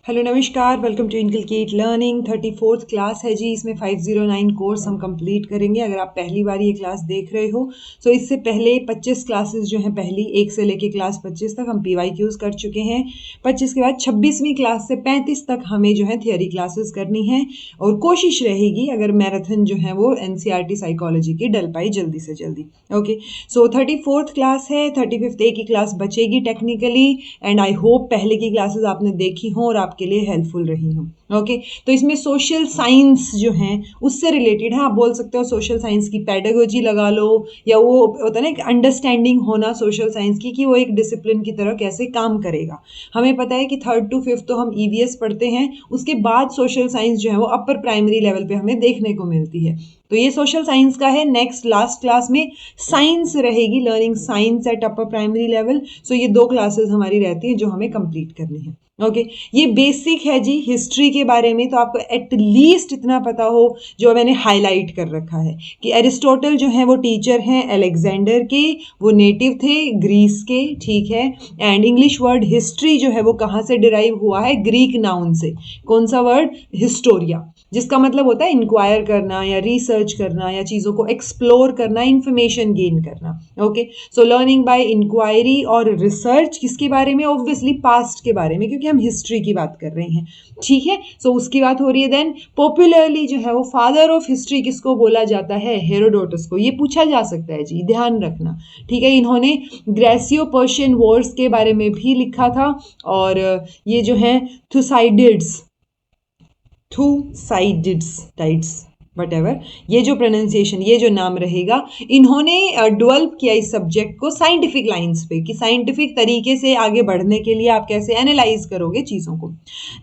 Hello नमस्कार, welcome to inculcate learning. 34th class है जी। इसमें 509 कोर्स हम कंप्लीट करेंगे। अगर आप पहली बार ये क्लास देख रहे हो तो इससे पहले 25 क्लासेस जो हैं, पहली 1 से लेके क्लास 25 तक हम PYQs कर चुके हैं। 25 के बाद 26वीं क्लास से 35 तक हमें जो है थियोरी क्लासेस करनी है और कोशिश रहेगी अगर मैराथन जो है वो NCERT साइकोलॉजी की डल पाई जल्दी से जल्दी। ओके, सो 34th क्लास है, 35th की क्लास बचेगी टेक्निकली एंड आई होप पहले की क्लासेस आपने देखी हों और आपके लिए हेल्पफुल रही हूँ। ओके, तो इसमें सोशल साइंस जो हैं उससे रिलेटेड है। आप बोल सकते हो सोशल साइंस की पेडागोजी लगा लो, या वो होता है ना एक अंडरस्टैंडिंग होना सोशल साइंस की कि वो एक डिसिप्लिन की तरह कैसे काम करेगा। हमें पता है कि 3rd to 5th तो हम EVS पढ़ते हैं, उसके बाद सोशल साइंस जो है वो अपर प्राइमरी लेवल पे हमें देखने को मिलती है। तो ये सोशल साइंस का है। नेक्स्ट लास्ट क्लास में साइंस रहेगी, learning science at upper primary level. So ये 2 क्लासेस हमारी रहती हैं जो हमें कंप्लीट करनी है। ओके, ये बेसिक है जी हिस्ट्री के बारे में। तो आपको एटलीस्ट इतना पता हो जो मैंने हाईलाइट कर रखा है कि एरिस्टोटल जो है वो टीचर हैं अलेक्जेंडर के, वो नेटिव थे ग्रीस के, ठीक है। एंड इंग्लिश वर्ड हिस्ट्री जो है वो कहाँ से डिराइव हुआ है? ग्रीक नाउन से। कौन सा वर्ड? हिस्टोरिया, जिसका मतलब होता है इंक्वायर करना या रिसर्च करना या चीज़ों को एक्सप्लोर करना, इंफॉर्मेशन गेन करना। Okay, so learning by inquiry और रिसर्च किसके बारे में? ऑब्वियसली पास्ट के बारे में, क्योंकि हम हिस्ट्री की बात कर रहे हैं, ठीक है। सो उसकी बात हो रही है। देन पॉपुलरली जो है वो फादर ऑफ हिस्ट्री किसको बोला जाता है? हेरोडोटस को। ये पूछा जा सकता है जी, ध्यान रखना, ठीक है। इन्होंने ग्रेसियो पर्शियन वॉर्स के बारे में भी लिखा था और ये जो है थुसाइडिड्स वटेवर, ये जो प्रोनाउंसिएशन, ये जो नाम रहेगा, इन्होंने डेवलप किया इस सब्जेक्ट को साइंटिफिक लाइंस पे कि साइंटिफिक तरीके से आगे बढ़ने के लिए आप कैसे एनालाइज करोगे चीज़ों को।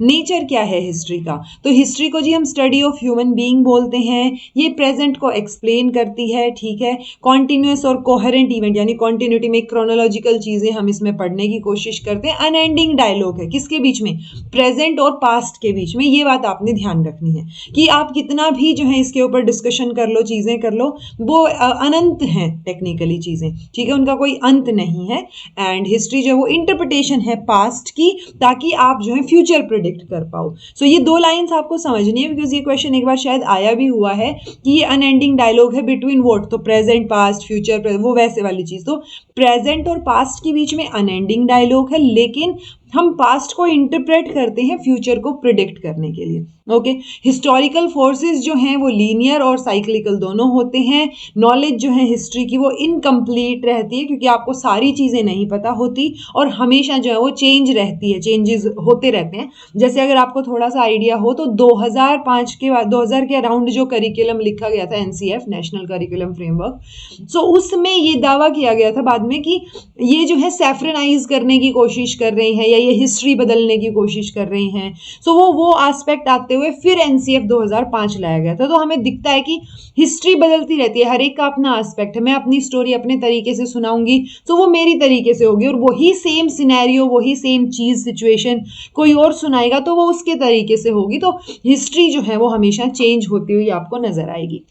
नेचर क्या है हिस्ट्री का? तो हिस्ट्री को जी हम स्टडी ऑफ ह्यूमन बीइंग बोलते हैं। ये प्रेजेंट को एक्सप्लेन करती है, ठीक है। कॉन्टिन्यूस और कोहेरेंट इवेंट यानी कॉन्टिन्यूटी में क्रोनोलॉजिकल चीज़ें हम इसमें पढ़ने की कोशिश करते हैं। अनएंडिंग डायलॉग है किसके बीच में? प्रेजेंट और पास्ट के बीच में। ये बात आपने ध्यान रखनी है कि आप कितना भी जो है इसके ऊपर डिस्कशन कर लो, चीज़ें कर लो, वो अनंत हैं टेक्निकली चीज़ें, ठीक है, उनका कोई अंत नहीं है। एंड हिस्ट्री जो है वो इंटरप्रिटेशन है पास्ट की, ताकि आप जो है फ्यूचर प्रिडिक्ट कर पाओ। सो ये 2 लाइंस आपको समझनी है, बिकॉज ये क्वेश्चन एक बार शायद आया भी हुआ है कि ये अनएंडिंग डायलॉग है बिटवीन व्हाट? तो प्रेजेंट, पास्ट, फ्यूचर, वो वैसे वाली चीज़। तो प्रेजेंट और पास्ट के बीच में अनएंडिंग डायलॉग है, लेकिन हम पास्ट को इंटरप्रेट करते हैं फ्यूचर को प्रिडिक्ट करने के लिए। ओके, हिस्टोरिकल फोर्सेस जो हैं वो लीनियर और साइक्लिकल दोनों होते हैं। नॉलेज जो है हिस्ट्री की वो इनकम्प्लीट रहती है, क्योंकि आपको सारी चीज़ें नहीं पता होती और हमेशा जो है वो चेंज रहती है, चेंजेस होते रहते हैं। जैसे अगर आपको थोड़ा सा आइडिया हो तो 2005 के बाद 2000 के अराउंड जो करिकुलम लिखा गया था, NCF नेशनल करिकुलम फ्रेमवर्क, सो उसमें ये दावा किया गया था बाद में कि ये जो है सैफ्रनाइज करने की कोशिश कर रहे हैं या ये हिस्ट्री बदलने की कोशिश कर रहे हैं। सो वो एस्पेक्ट आते हुए फिर NCF 2005 लाया गया था। तो हमें दिखता है कि हिस्ट्री बदलती रहती है, हर एक का अपना एस्पेक्ट है। मैं अपनी स्टोरी अपने तरीके से सुनाऊंगी तो वो मेरी तरीके से होगी, और वही सेम सिनेरियो, वही सेम चीज़, सिचुएशन कोई और सुनाएगा तो वो उसके तरीके से होगी। तो हिस्ट्री जो है वो हमेशा चेंज होती हुई आपको नजर आएगी।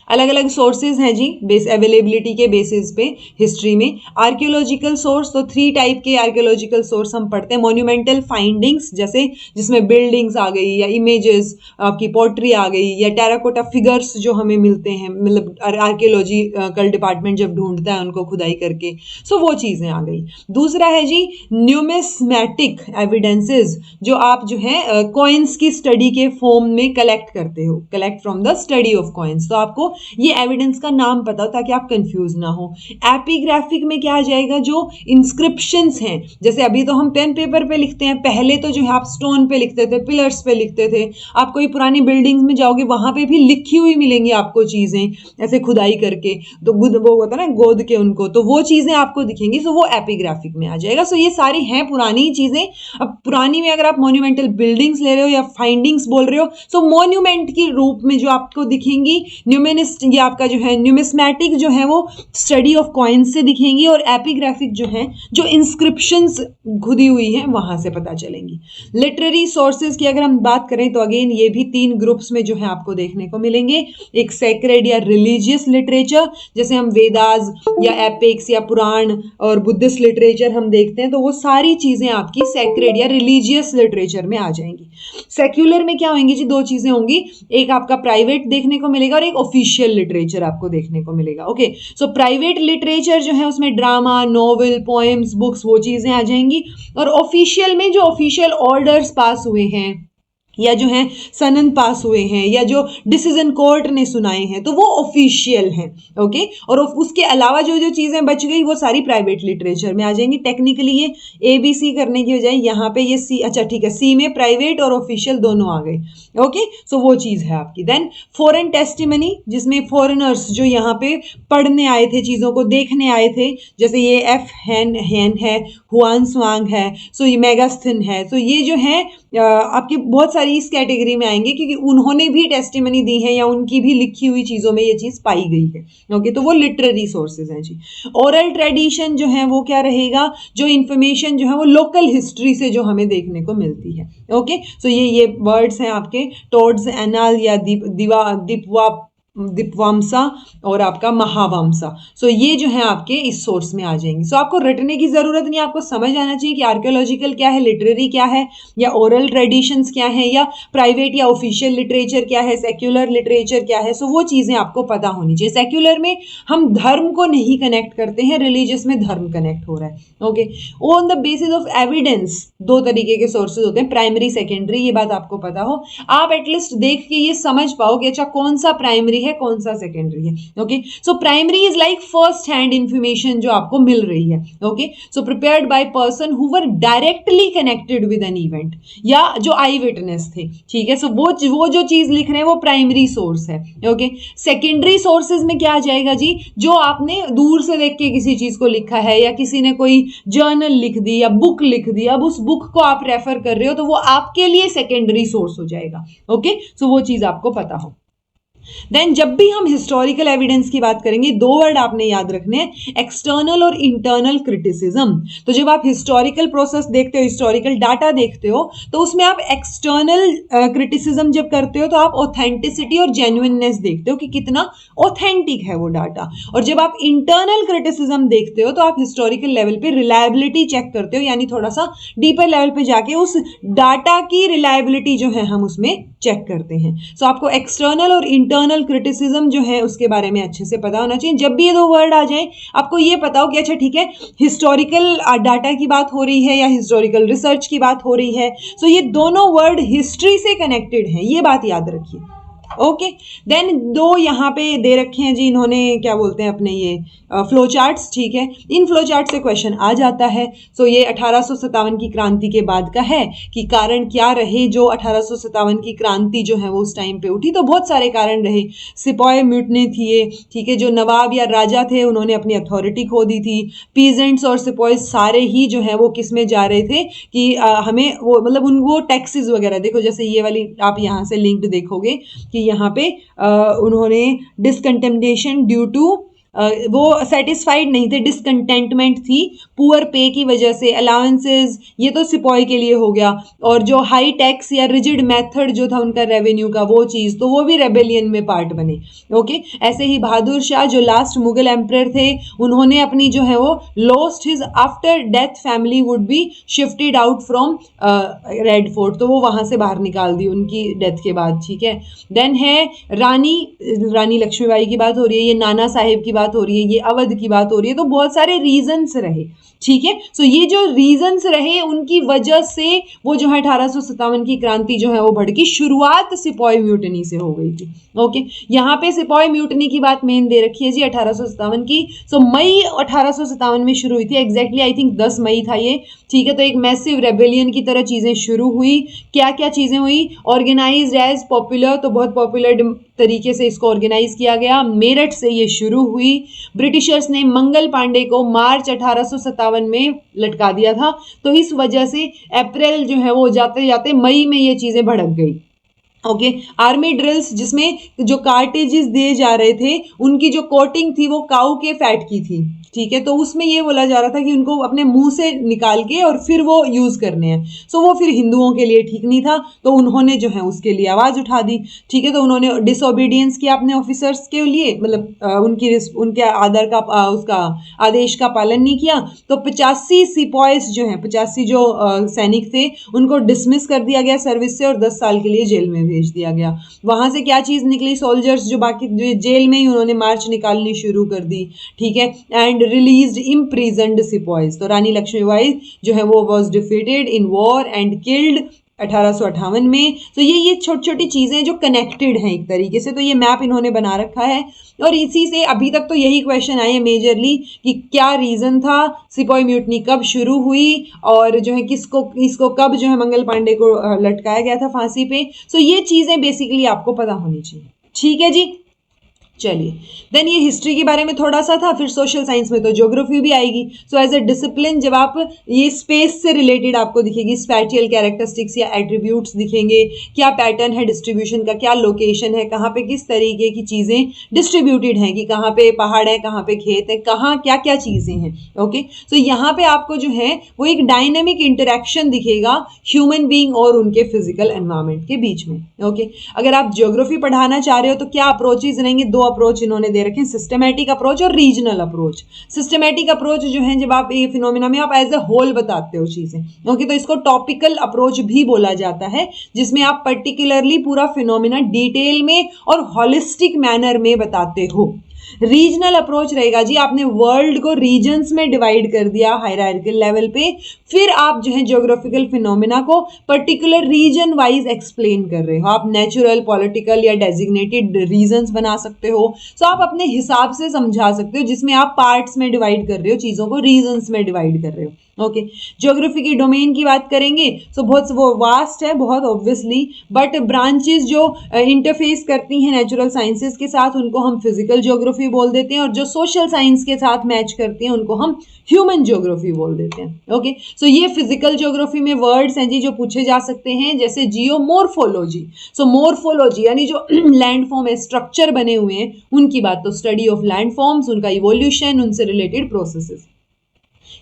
अलग अलग सोर्सेज हैं जी बेस अवेलेबिलिटी के बेसिस पे हिस्ट्री में। आर्कियोलॉजिकल सोर्स, तो 3 टाइप के आर्कियोलॉजिकल सोर्स हम पढ़ते हैं। मोन्यूमेंटल फाइंडिंग्स, जैसे जिसमें बिल्डिंग्स आ गई या इमेजेस, आपकी पोट्री आ गई, या टेराकोटा फिगर्स जो हमें मिलते हैं, मतलब आर्कियोलॉजिकल डिपार्टमेंट जब ढूंढता है उनको खुदाई करके, सो वो चीज़ें आ गई। दूसरा है जी न्यूमिस्मैटिक एविडेंसेस, जो आप जो है कॉइन्स की स्टडी के फॉर्म में कलेक्ट करते हो, collect from the study of coins. तो आपको ये एविडेंस का नाम पता हो ताकि आप कंफ्यूज ना हो। एपिग्राफिक में क्या आ जाएगा? जो इंस्क्रिप्शंस हैं, जैसे अभी तो हम पेन पेपर पे लिखते हैं, पहले तो जो है आप स्टोन पे लिखते थे, पिलर्स पे लिखते थे। आप कोई पुरानी बिल्डिंग्स में जाओगे वहां पे भी लिखी हुई मिलेंगी आपको चीजें, ऐसे खुदाई करके, तो वो होता है ना गोद के उनको, तो वो चीजें आपको दिखेंगी। सो वो एपिग्राफिक में आ जाएगा। सो ये सारी हैं पुरानी चीजें। अब पुरानी में अगर आप मोन्यूमेंटल बिल्डिंग्स ले रहे हो या फाइंडिंग्स बोल रहे हो, सो मोन्यूमेंट के रूप में जो आपको दिखेंगी, न्यूमेनिक ये आपका जो है न्यूमिस्मैटिक जो है वो स्टडी ऑफ कॉइन्स से दिखेंगी, और एपिग्राफिक जो है जो इंस्क्रिप्शंस खुदी हुई हैं वहां से पता चलेंगी। लिटरेरी सोर्सेज की अगर हम बात करें तो अगेन ये भी 3 ग्रुप्स में जो है आपको देखने को मिलेंगे। एक सेक्रेड या रिलीजियस लिटरेचर, जैसे हम वेदास या एपिक्स या पुराण और बुद्धिस्ट लिटरेचर हम देखते हैं, तो वो सारी चीजें आपकी सेक्रेड या रिलीजियस लिटरेचर में आ जाएंगी। सेक्युलर में क्या होंगी जी, 2 चीजें होंगी, एक आपका प्राइवेट देखने को मिलेगा और एक ऑफिशियल लिटरेचर आपको देखने को मिलेगा। ओके, सो प्राइवेट लिटरेचर जो है उसमें ड्रामा, नॉवेल, पोएम्स, बुक्स, वो चीजें आ जाएंगी। और ऑफिशियल में जो ऑफिशियल ऑर्डर्स पास हुए हैं या जो है सनन पास हुए हैं या जो डिसीजन कोर्ट ने सुनाए हैं, तो वो ऑफिशियल हैं। ओके, और उसके अलावा जो जो चीजें बच गई वो सारी प्राइवेट लिटरेचर में आ जाएंगी। टेक्निकली ये ABC करने की बजाय यहाँ पे ये C, अच्छा ठीक है, C में प्राइवेट और ऑफिशियल दोनों आ गए। ओके, सो वो चीज है आपकी। देन फॉरेन टेस्टिमनी, जिसमें फॉरेनर्स जो यहाँ पे पढ़ने आए थे, चीजों को देखने आए थे, जैसे ये F हैन है, हुआन स्वांग है, सो ये मेगास्थिन है, सो ये जो है आपके बहुत सारी इस कैटेगरी में आएंगे क्योंकि उन्होंने भी टेस्टिमनी दी है या उनकी भी लिखी हुई चीजों में ये चीज पाई गई है। ओके, तो वो लिटरेरी सोर्सेज हैं जी। ओरल ट्रेडिशन जो है वो क्या रहेगा, जो इन्फॉर्मेशन जो है वो लोकल हिस्ट्री से जो हमें देखने को मिलती है। ओके, सो ये वर्ड्स हैं आपके टोड्स एनाल या दीपवाम्सा और आपका महावाम्सा। सो ये जो है आपके इस सोर्स में आ जाएंगी। सो आपको रटने की जरूरत नहीं, आपको समझ आना चाहिए कि आर्कियोलॉजिकल क्या है, लिटरेरी क्या है, या ओरल ट्रेडिशंस क्या है, या प्राइवेट या ऑफिशियल लिटरेचर क्या है, सेक्युलर लिटरेचर क्या है। सो वो चीजें आपको पता होनी चाहिए। सेक्युलर में हम धर्म को नहीं कनेक्ट करते हैं, रिलीजियस में धर्म कनेक्ट हो रहा है। Okay, on the basis of evidence 2 तरीके के सोर्सेज होते हैं, प्राइमरी, सेकेंडरी, ये बात आपको पता हो। आप एटलीस्ट देख के ये समझ पाओ कि अच्छा कौन सा प्राइमरी है, कौन सा सेकेंडरी है। Okay, so primary is like first hand information जो आपको मिल रही है। Okay, so prepared by person who were directly connected with an event, या जो आई विटनेस थे। ठीक है, सो वो जो चीज लिख रहे हैं वो प्राइमरी सोर्स है। ओके, सेकेंडरी सोर्सेज में क्या आ जाएगा जी, जो आपने दूर से देख के किसी चीज को लिखा है, या किसी ने कोई जर्नल लिख दी या बुक लिख दी, अब उस बुक को आप रेफर कर रहे हो तो वो आपके लिए सेकेंडरी सोर्स हो जाएगा। ओके, सो वो चीज आपको पता हो। देन जब भी हम हिस्टोरिकल एविडेंस की बात करेंगे, 2 वर्ड आपने याद रखने हैं, एक्सटर्नल और इंटरनल क्रिटिसिज्म। तो जब आप हिस्टोरिकल प्रोसेस देखते हो, हिस्टोरिकल डाटा देखते हो, तो उसमें आप एक्सटर्नल क्रिटिसिज्म जब करते हो तो आप ऑथेंटिसिटी और जेन्युइननेस देखते हो कि कितना ऑथेंटिक है वो डाटा। और जब आप इंटरनल क्रिटिसिज्म देखते हो तो आप हिस्टोरिकल लेवल पे रिलायबिलिटी चेक करते हो, यानी थोड़ा सा डीपर लेवल पे जाके उस डाटा की रिलायबिलिटी जो है हम उसमें चेक करते हैं। सो आपको एक्सटर्नल और इंटरनल क्रिटिसिज्म जो है उसके बारे में अच्छे से पता होना चाहिए। जब भी ये 2 वर्ड आ जाए आपको ये पता हो कि अच्छा ठीक है, हिस्टोरिकल डाटा की बात हो रही है या हिस्टोरिकल रिसर्च की बात हो रही है। सो ये दोनों वर्ड हिस्ट्री से कनेक्टेड हैं, ये बात याद रखिए। ओके, देन 2 यहाँ पे दे रखे हैं जी इन्होंने, क्या बोलते हैं अपने ये फ्लो चार्ट्स। ठीक है, इन फ्लो चार्ट से क्वेश्चन आ जाता है। सो ये 1857 की क्रांति के बाद का है कि कारण क्या रहे जो 1857 की क्रांति जो है वो उस टाइम पे उठी। तो बहुत सारे कारण रहे, सिपाही म्यूटनी थी ये, ठीक है, जो नवाब या राजा थे उन्होंने अपनी अथॉरिटी खो दी थी। पीजेंट्स और सिपाही सारे ही जो है वो किस में जा रहे थे कि हमें वो मतलब वो टैक्सेस वगैरह, देखो जैसे ये वाली आप यहाँ से लिंक्ड देखोगे कि यहाँ पे उन्होंने डिसकंटेमिनेशन ड्यू टू वो सेटिस्फाइड नहीं थे, डिसकंटेंटमेंट थी पुअर पे की वजह से, अलाउंसेस, ये तो सिपाही के लिए हो गया। और जो हाई टैक्स या रिजिड मेथड जो था उनका रेवेन्यू का, वो चीज़, तो वो भी रेबेलियन में पार्ट बने। ओके, ऐसे ही बहादुर शाह जो लास्ट मुगल एम्परर थे, उन्होंने अपनी जो है वो lost his after death family would be shifted out from red fort, तो वो वहाँ से बाहर निकाल दी उनकी डेथ के बाद। ठीक है, देन है रानी लक्ष्मीबाई की बात हो रही है, ये नाना साहेब की बात हो रही है, ये अवध की बात हो रही है। तो बहुत सारे रीजंस रहे। ठीक है, सो ये जो रीजंस रहे उनकी वजह से वो जो है 1857 की क्रांति जो है वो भड़की। शुरुआत सिपाही म्यूटनी से हो गई थी। ओके, यहाँ पे सिपाही म्यूटनी की बात मेन दे रखी है जी 1857 की। सो मई 1857 में शुरू हुई थी, एग्जैक्टली आई थिंक 10 मई था ये। ठीक है, तो एक मैसिव रेबेलियन की तरह चीजें शुरू हुई। क्या क्या चीजें हुई, ऑर्गेनाइज्ड एज पॉपुलर, तो बहुत पॉपुलर तरीके से इसको ऑर्गेनाइज किया गया। मेरठ से ये शुरू हुई। ब्रिटिशर्स ने मंगल पांडे को मार्च 1857 में लटका दिया था, तो इस वजह से अप्रैल जो है वो जाते जाते मई में ये चीजें भड़क गई। ओके, आर्मी ड्रिल्स जिसमें जो कार्टेजेस दिए जा रहे थे उनकी जो कोटिंग थी वो काऊ के फैट की थी, ठीक है, तो उसमें ये बोला जा रहा था कि उनको अपने मुंह से निकाल के और फिर वो यूज करने हैं। सो वो फिर हिंदुओं के लिए ठीक नहीं था, तो उन्होंने जो है उसके लिए आवाज उठा दी, ठीक है, तो उन्होंने डिसओबीडियंस किया अपने ऑफिसर्स के लिए, मतलब उनके आदर का उसका आदेश का पालन नहीं किया, तो 85 सिपॉइस जो है 85 जो सैनिक थे उनको डिसमिस कर दिया गया सर्विस से और 10 साल के लिए जेल में भेज दिया गया। वहां से क्या चीज निकली, सोल्जर्स जो बाकी जो जेल में ही उन्होंने मार्च निकालनी शुरू कर दी, ठीक है, एंड रिलीज्ड इम्प्रिजन्ड सिपॉइज। तो रानी लक्ष्मीबाई जो है वो was defeated in war and killed 1858 में। तो ये छोटी छोटी चीजें जो कनेक्टेड हैं एक तरीके से, तो ये मैप इन्होंने बना रखा है और इसी से अभी तक तो यही क्वेश्चन आए हैं मेजरली कि क्या रीजन था, सिपाही म्यूटनी कब शुरू हुई और जो है किसको कब जो है मंगल पांडे को लटकाया गया था फांसी पे। सो ये चीजें बेसिकली आपको पता होनी चाहिए, ठीक है जी। चलिए, देन ये हिस्ट्री के बारे में थोड़ा सा था, फिर सोशल साइंस में तो ज्योग्राफी भी आएगी। सो एज अ डिसिप्लिन जब आप ये स्पेस से रिलेटेड आपको दिखेगी, स्पैटियल कैरेक्टरिस्टिक्स या एट्रीब्यूट्स दिखेंगे, क्या पैटर्न है डिस्ट्रीब्यूशन का, क्या लोकेशन है, कहाँ पे किस तरीके की चीजें डिस्ट्रीब्यूटेड हैं, कि कहाँ पे पहाड़ है, कहाँ पे खेत है, कहाँ क्या क्या चीजें हैं। ओके, सो यहाँ पे आपको जो है वो एक डायनेमिक इंटरेक्शन दिखेगा ह्यूमन बीइंग और उनके फिजिकल एनवायरमेंट के बीच में। ओके, अगर आप ज्योग्राफी पढ़ाना चाह रहे हो तो क्या अप्रोचेज रहेंगे, दो अप्रोच इन्होंने दे रखे हैं, सिस्टमैटिक अप्रोच और रीजनल अप्रोच। सिस्टमैटिक अप्रोच जो है जब आप ये फिनोमिना में आप एज अ होल बताते हो चीजें, ओके, तो इसको टॉपिकल अप्रोच भी बोला जाता है, जिसमें आप पर्टिकुलरली पूरा फिनोमिना डिटेल में और हॉलिस्टिक मैनर में बताते हो। रीजनल अप्रोच रहेगा जी, आपने वर्ल्ड को रीजन्स में डिवाइड कर दिया हायरार्किकल लेवल पे, फिर आप जो है ज्योग्राफिकल फिनोमिना को पर्टिकुलर रीजन वाइज एक्सप्लेन कर रहे हो। आप नेचुरल, पॉलिटिकल या डेजिग्नेटेड रीजन्स बना सकते हो। सो आप अपने हिसाब से समझा सकते हो, जिसमें आप पार्ट्स में डिवाइड कर रहे हो चीजों को, रीजन्स में डिवाइड कर रहे हो। ओके, ज्योग्राफी की डोमेन की बात करेंगे तो बहुत वो वास्ट है बहुत ऑब्वियसली, बट ब्रांचेस जो इंटरफेस करती हैं नेचुरल साइंसेस के साथ उनको हम फिजिकल ज्योग्राफी बोल देते हैं, और जो सोशल साइंस के साथ मैच करती हैं उनको हम ह्यूमन ज्योग्राफी बोल देते हैं। ओके, सो ये फिजिकल ज्योग्राफी में वर्ड्स हैं जी जो पूछे जा सकते हैं, जैसे जियोमोर्फोलॉजी। सो मोर्फोलॉजी यानी जो लैंडफॉर्म है, स्ट्रक्चर बने हुए हैं उनकी बात, तो स्टडी ऑफ लैंडफॉर्म्स, उनका इवोल्यूशन, उनसे रिलेटेड प्रोसेसेस।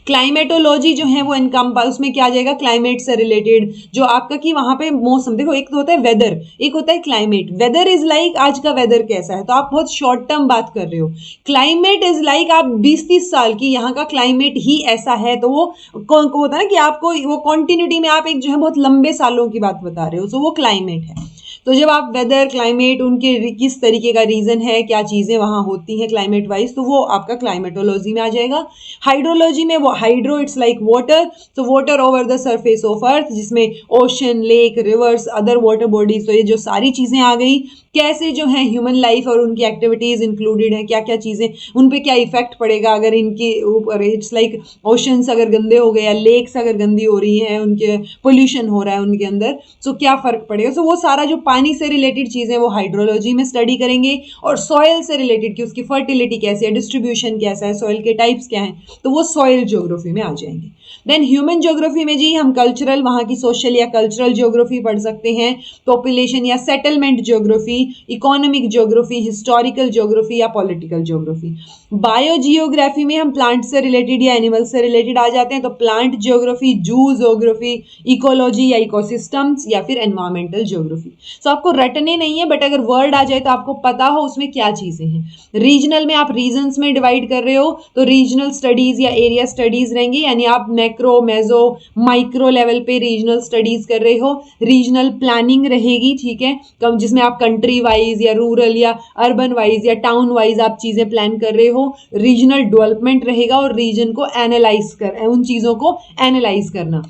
क्लाइमेटोलॉजी जो है वो इनकम उसमें क्या आ जाएगा, क्लाइमेट से रिलेटेड, जो आपका कि वहां पे मौसम, देखो एक तो होता है वेदर, एक होता है क्लाइमेट। वेदर इज लाइक आज का वेदर कैसा है, तो आप बहुत शॉर्ट टर्म बात कर रहे हो। क्लाइमेट इज लाइक आप 20-30 साल की यहाँ का क्लाइमेट ही ऐसा है, तो वो कौन होता है ना कि आपको वो कॉन्टिन्यूटी में आप एक जो है बहुत लंबे सालों की बात बता रहे हो, तो वो क्लाइमेट है। तो जब आप वेदर, क्लाइमेट, उनके किस तरीके का रीजन है, क्या चीजें वहां होती हैं क्लाइमेट वाइज, तो वो आपका क्लाइमेटोलॉजी में आ जाएगा। हाइड्रोलॉजी में वो हाइड्रो इट्स लाइक वाटर, तो water over the surface of earth, जिसमें ocean, lake, rivers, other water bodies, तो ये जो सारी चीजें आ गई, कैसे जो है ह्यूमन लाइफ और उनकी एक्टिविटीज इंक्लूडेड है, क्या क्या चीजें उन पे क्या इफेक्ट पड़ेगा अगर इनके ऊपर, इट्स लाइक ओशंस अगर गंदे हो गए या लेक्स अगर गंदी हो रही है, उनके पोल्यूशन हो रहा है उनके अंदर, सो क्या फर्क पड़ेगा। सो वो सारा जो पानी से रिलेटेड चीजें वो हाइड्रोलॉजी में स्टडी करेंगे, और सॉइल से रिलेटेड कि उसकी फर्टिलिटी कैसे है, डिस्ट्रीब्यूशन कैसा है, सॉइल के टाइप्स क्या हैं, तो वो सॉइल ज्योग्राफी में आ जाएंगे। देन ह्यूमन ज्योग्राफी में जी हम कल्चरल, वहां की सोशल या कल्चरल ज्योग्राफी पढ़ सकते हैं, पॉपुलेशन या settlement geography, economic geography, historical geography या पॉलिटिकल ज्योग्राफी। बायो जियोग्राफी में हम प्लांट से रिलेटेड या एनिमल से रिलेटेड आ जाते हैं, तो प्लांट ज्योग्राफी, जू ज्योग्राफी, इकोलॉजी या इकोसिस्टम्स, या फिर एनवायरमेंटल ज्योग्राफी। सो आपको रटने नहीं है, बट अगर वर्ड आ जाए तो आपको पता हो उसमें क्या चीजें हैं। रीजनल में आप रीजन्स में डिवाइड कर रहे हो, तो रीजनल स्टडीज या एरिया स्टडीज रहेंगी, यानी आप मैक्रो, मेजो, माइक्रो लेवल पे रीजनल स्टडीज कर रहे हो। रीजनल प्लानिंग रहेगी, ठीक है, जिसमें आप कंट्री वाइज या रूरल या अर्बन वाइज या टाउन वाइज आप चीजें प्लान कर रहे हो। रीजनल डेवलपमेंट रहेगा, और रीजन को एनालाइज कर, उन चीजों को एनालाइज करना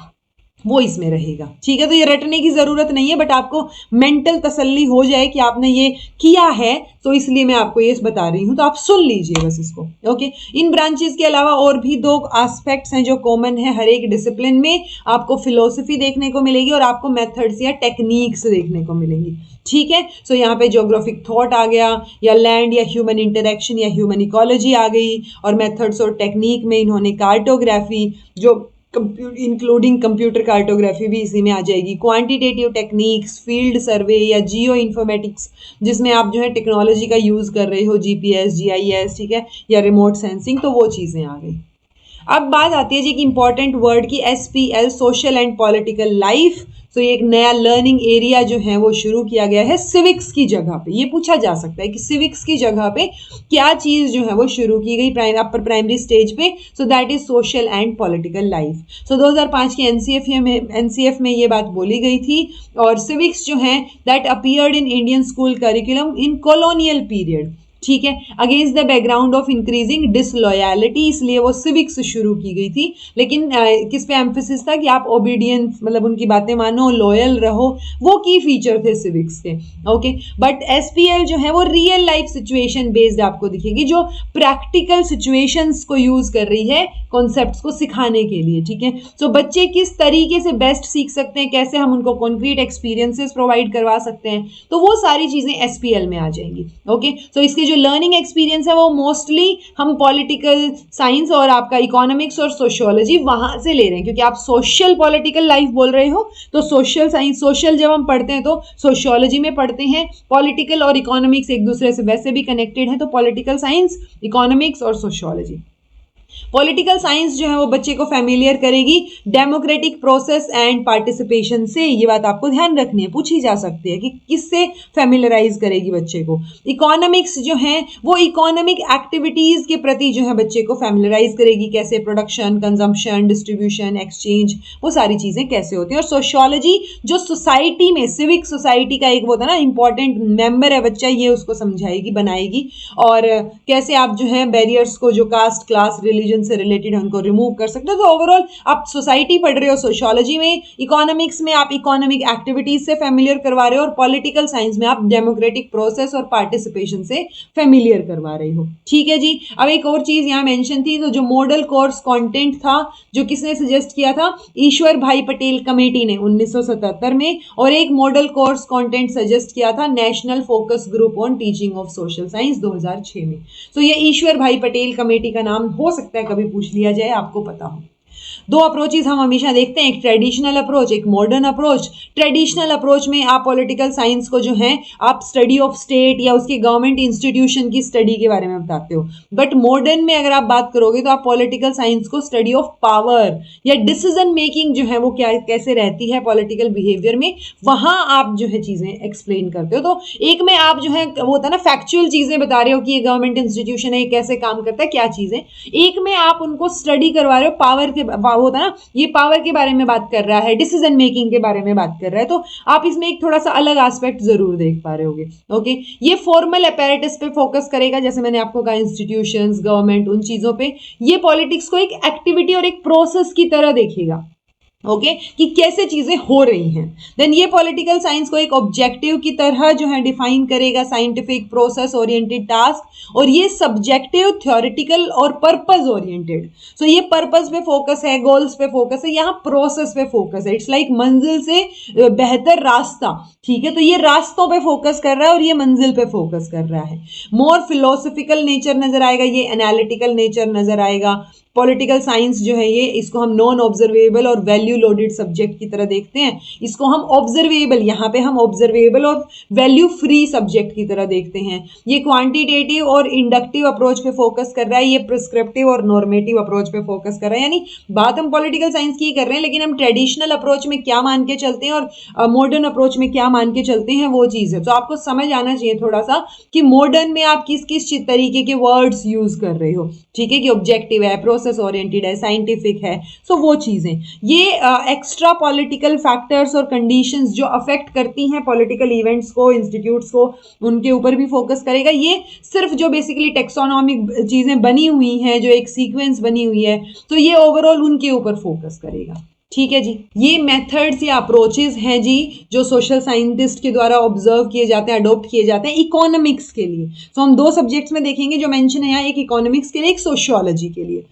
वो इसमें रहेगा, ठीक है। तो ये रटने की जरूरत नहीं है, बट आपको मेंटल तसल्ली हो जाए कि आपने ये किया है, तो इसलिए मैं आपको ये बता रही हूं, तो आप सुन लीजिए बस इसको। ओके, इन ब्रांचेस के अलावा और भी दो एस्पेक्ट्स हैं जो कॉमन है हर एक डिसिप्लिन में। आपको फिलोसफी देखने को मिलेगी और आपको मेथड्स या टेक्निक्स देखने को मिलेंगी, ठीक है। सो यहाँ पे ज्योग्राफिक थॉट आ गया, या लैंड या ह्यूमन इंटरेक्शन या ह्यूमन इकोलॉजी आ गई, और मेथड्स और टेक्निक में इन्होंने कार्टोग्राफी, जो इंक्लूडिंग कंप्यूटर कार्टोग्राफी भी इसी में आ जाएगी, क्वांटिटेटिव टेक्निक्स, फील्ड सर्वे या जियो इन्फॉर्मेटिक्स जिसमें आप जो है टेक्नोलॉजी का यूज़ कर रहे हो, जीपीएस, जीआईएस, ठीक है, या रिमोट सेंसिंग, तो वो चीज़ें आ गई। अब बात आती है जी कि इंपॉर्टेंट वर्ड की SPL, social and political life. तो ये एक नया लर्निंग एरिया जो है वो शुरू किया गया है सिविक्स की जगह पे। ये पूछा जा सकता है कि सिविक्स की जगह पे क्या चीज जो है वो शुरू की गई अपर प्राइमरी स्टेज पे, so that is social and political life. So 2005 की एनसीएफ में ये बात बोली गई थी। और सिविक्स जो है that appeared in Indian school curriculum in colonial period, ठीक है, against the background of increasing disloyalty, इसलिए वो सिविक्स शुरू की गई थी। लेकिन किस पे एम्फेसिस था कि आप ओबीडियंस, मतलब उनकी बातें मानो, लॉयल रहो, वो की फीचर थे सिविक्स के। ओके, बट एसपीएल जो है वो रियल लाइफ सिचुएशन बेस्ड आपको दिखेगी, जो प्रैक्टिकल सिचुएशंस को यूज कर रही है कॉन्सेप्ट्स को सिखाने के लिए, ठीक है। सो बच्चे किस तरीके से बेस्ट सीख सकते हैं, कैसे हम उनको कॉन्क्रीट एक्सपीरियंसेस प्रोवाइड करवा सकते हैं, तो वो सारी चीजें एसपीएल में आ जाएंगी। ओके, सो इसके जो लर्निंग एक्सपीरियंस है वो मोस्टली हम पॉलिटिकल साइंस और आपका इकोनॉमिक्स और सोशियोलॉजी वहां से ले रहे हैं, क्योंकि आप सोशल पॉलिटिकल लाइफ बोल रहे हो, तो सोशल साइंस, सोशल जब हम पढ़ते हैं तो सोशियोलॉजी में पढ़ते हैं, पॉलिटिकल और इकोनॉमिक्स एक दूसरे से वैसे भी कनेक्टेड है, तो पॉलिटिकल साइंस, इकोनॉमिक्स और सोशियोलॉजी। पॉलिटिकल साइंस जो है वो बच्चे को फैमिलियर करेगी डेमोक्रेटिक प्रोसेस एंड पार्टिसिपेशन से। ये बात आपको ध्यान रखनी है, पूछी जा सकती है कि किससे फैमिलियराइज करेगी बच्चे को। इकोनॉमिक्स जो है वो इकोनॉमिक एक्टिविटीज के प्रति जो है बच्चे को फैमिलियराइज करेगी, कैसे प्रोडक्शन, कंजम्पशन, डिस्ट्रीब्यूशन, एक्सचेंज, वो सारी चीजें कैसे होती हैं। और सोशियोलॉजी जो सोसाइटी में, सिविक सोसाइटी का एक वो होता है ना इंपॉर्टेंट मेंबर है बच्चा, ये उसको समझाएगी, बनाएगी, और कैसे आप जो है बैरियर्स को, जो कास्ट, क्लास, रिलीजन से रिलेटेड है, उनको रिमूव कर सकते हो। तो ओवरऑल आप सोसाइटी पढ़ रहे हो सोशियोलॉजी में, इकोनॉमिक्स में आप इकोनॉमिक एक्टिविटीज से फैमिलियर करवा रहे हो, और पॉलिटिकल साइंस में आप डेमोक्रेटिक प्रोसेस और पार्टिसिपेशन से फैमिलियर करवा रहे हो, ठीक है जी। अब एक और चीज यहां मेंशन थी, तो जो मॉडल कोर्स कंटेंट था, जो किसने सजेस्ट किया था, ईश्वर भाई पटेल कमेटी ने 1977 में, और एक मॉडल कोर्स कंटेंट सजेस्ट किया था national focus group on teaching of social science 2006 में। तो ये ईश्वर भाई पटेल कमेटी का नाम हो सकता है कभी पूछ लिया जाए, आपको पता हो। दो अप्रोचेस हम हमेशा देखते हैं, एक ट्रेडिशनल अप्रोच, एक मॉडर्न अप्रोच। ट्रेडिशनल अप्रोच में आप पॉलिटिकल साइंस को जो है आप स्टडी ऑफ स्टेट या उसके गवर्नमेंट इंस्टीट्यूशन की स्टडी के बारे में बताते हो, बट मॉडर्न में अगर आप बात करोगे तो आप पॉलिटिकल साइंस को स्टडी ऑफ पावर या डिसीजन मेकिंग जो है वो क्या, कैसे रहती है पॉलिटिकल बिहेवियर में, वहां आप जो है चीजें एक्सप्लेन करते हो। तो एक में आप जो है वो होता है ना फैक्चुअल चीजें बता रहे हो कि ये गवर्नमेंट इंस्टीट्यूशन है, ये कैसे काम करता है, क्या चीजें। एक में आप उनको स्टडी करवा रहे हो, पावर के होता है ना, ये पावर के बारे में बात कर रहा है, डिसीजन मेकिंग के बारे में बात कर रहा है, तो आप इसमें एक थोड़ा सा अलग एस्पेक्ट जरूर देख पा रहे होगे। ओके, ये फॉर्मल अपैरेटस पे फोकस करेगा, जैसे मैंने आपको कहा इंस्टीट्यूशंस, गवर्नमेंट, उन चीजों पे। ये पॉलिटिक्स को एक एक्टिविटी और एक प्रोसेस की तरह देखेगा, ओके, कि कैसे चीजें हो रही हैं। देन ये पॉलिटिकल साइंस को एक ऑब्जेक्टिव की तरह जो है डिफाइन करेगा, साइंटिफिक, प्रोसेस ओरिएंटेड टास्क, और ये सब्जेक्टिव, थ्योरेटिकल और पर्पस ओरिएंटेड। सो ये पर्पस पे फोकस है, गोल्स पे फोकस है, यहाँ प्रोसेस पे फोकस है। इट्स लाइक मंजिल से बेहतर रास्ता, ठीक है, तो ये रास्तों पे फोकस कर रहा है और ये मंजिल पे फोकस कर रहा है। मोर फिलोसफिकल नेचर नजर आएगा, ये एनालिटिकल नेचर नजर आएगा। पॉलिटिकल साइंस जो है ये, इसको हम नॉन ऑब्जर्वेबल और वैल्यू लोडेड सब्जेक्ट की तरह देखते हैं, इसको हम ऑब्जर्वेबल, यहाँ पे हम ऑब्जर्वेबल और वैल्यू फ्री सब्जेक्ट की तरह देखते हैं। ये क्वांटिटेटिव और इंडक्टिव अप्रोच पे फोकस कर रहा है, ये प्रिस्क्रिप्टिव और नॉर्मेटिव अप्रोच पे फोकस कर रहा है। यानी बात हम पॉलिटिकल साइंस की कर रहे हैं, लेकिन हम ट्रेडिशनल अप्रोच में क्या मान के चलते हैं और मॉडर्न अप्रोच में क्या मान के चलते हैं, वो चीज़ है। तो आपको समझ आना चाहिए थोड़ा सा कि मॉडर्न में आप किस किस तरीके के वर्ड्स यूज कर रहे हो, ठीक है, कि ऑब्जेक्टिव है, प्रोसेस ओरिएंटेड है, साइंटिफिक है। सो वो चीजें, ये एक्स्ट्रा पॉलिटिकल फैक्टर्स और कंडीशंस जो अफेक्ट करती हैं पॉलिटिकल इवेंट्स को, इंस्टीट्यूट्स को, उनके ऊपर भी फोकस करेगा। ये सिर्फ जो बेसिकली टेक्सोनॉमिक चीजें बनी हुई हैं, जो एक सीक्वेंस बनी हुई है, तो ये ओवरऑल उनके ऊपर फोकस करेगा, ठीक है जी। ये मेथड्स या अप्रोचेस हैं जी जो सोशल साइंटिस्ट के द्वारा ऑब्जर्व किए जाते हैं, अडॉप्ट किए जाते हैं इकोनॉमिक्स के लिए। तो हम दो सब्जेक्ट्स में देखेंगे जो मेंशन है यहाँ, एक इकोनॉमिक्स के लिए, एक सोशियोलॉजी के लिए।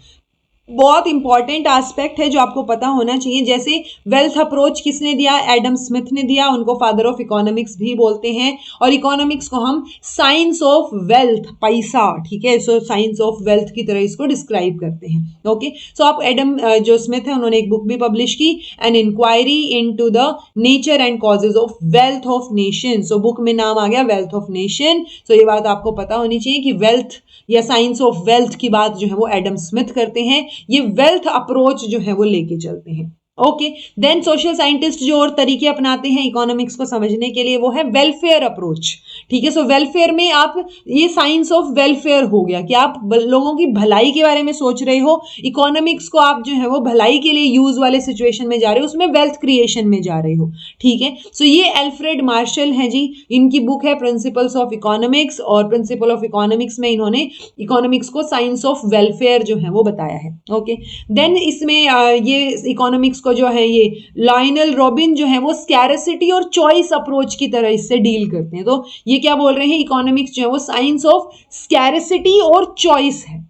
बहुत इंपॉर्टेंट एस्पेक्ट है जो आपको पता होना चाहिए। जैसे वेल्थ अप्रोच किसने दिया? एडम स्मिथ ने दिया, उनको फादर ऑफ इकोनॉमिक्स भी बोलते हैं। और इकोनॉमिक्स को हम साइंस ऑफ वेल्थ, पैसा, ठीक है, सो साइंस ऑफ वेल्थ की तरह इसको डिस्क्राइब करते हैं। ओके, सो आप एडम जो स्मिथ है उन्होंने एक बुक भी पब्लिश की, an inquiry into the nature and causes of wealth of nation. So book में नाम आ गया वेल्थ ऑफ नेशन। सो ये बात आपको पता होनी चाहिए कि वेल्थ या साइंस ऑफ वेल्थ की बात जो है वो एडम स्मिथ करते हैं। ये वेल्थ अप्रोच जो है वो लेके चलते हैं। ओके, देन सोशल साइंटिस्ट जो और तरीके अपनाते हैं इकोनॉमिक्स को समझने के लिए वो है वेलफेयर अप्रोच। ठीक है, सो वेलफेयर में आप, ये साइंस ऑफ वेलफेयर हो गया कि आप लोगों की भलाई के बारे में सोच रहे हो। इकोनॉमिक्स को आप जो है वो भलाई के लिए यूज वाले सिचुएशन में जा रहे हो, उसमें वेल्थ क्रिएशन में जा रहे हो। ठीक है, सो ये अल्फ्रेड मार्शल है जी, इनकी बुक है प्रिंसिपल्स ऑफ इकोनॉमिक्स, और प्रिंसिपल ऑफ इकोनॉमिक्स में इन्होंने इकोनॉमिक्स को साइंस ऑफ वेलफेयर जो है वो बताया है। ओके, देन इसमें ये इकोनॉमिक्स जो है ये लायनल रॉबिन जो है वो स्कैरसिटी और चॉइस अप्रोच की तरह इससे डील करते हैं। तो ये क्या बोल रहे हैं? इकोनॉमिक्स जो है वो साइंस ऑफ स्कैरसिटी और चॉइस है।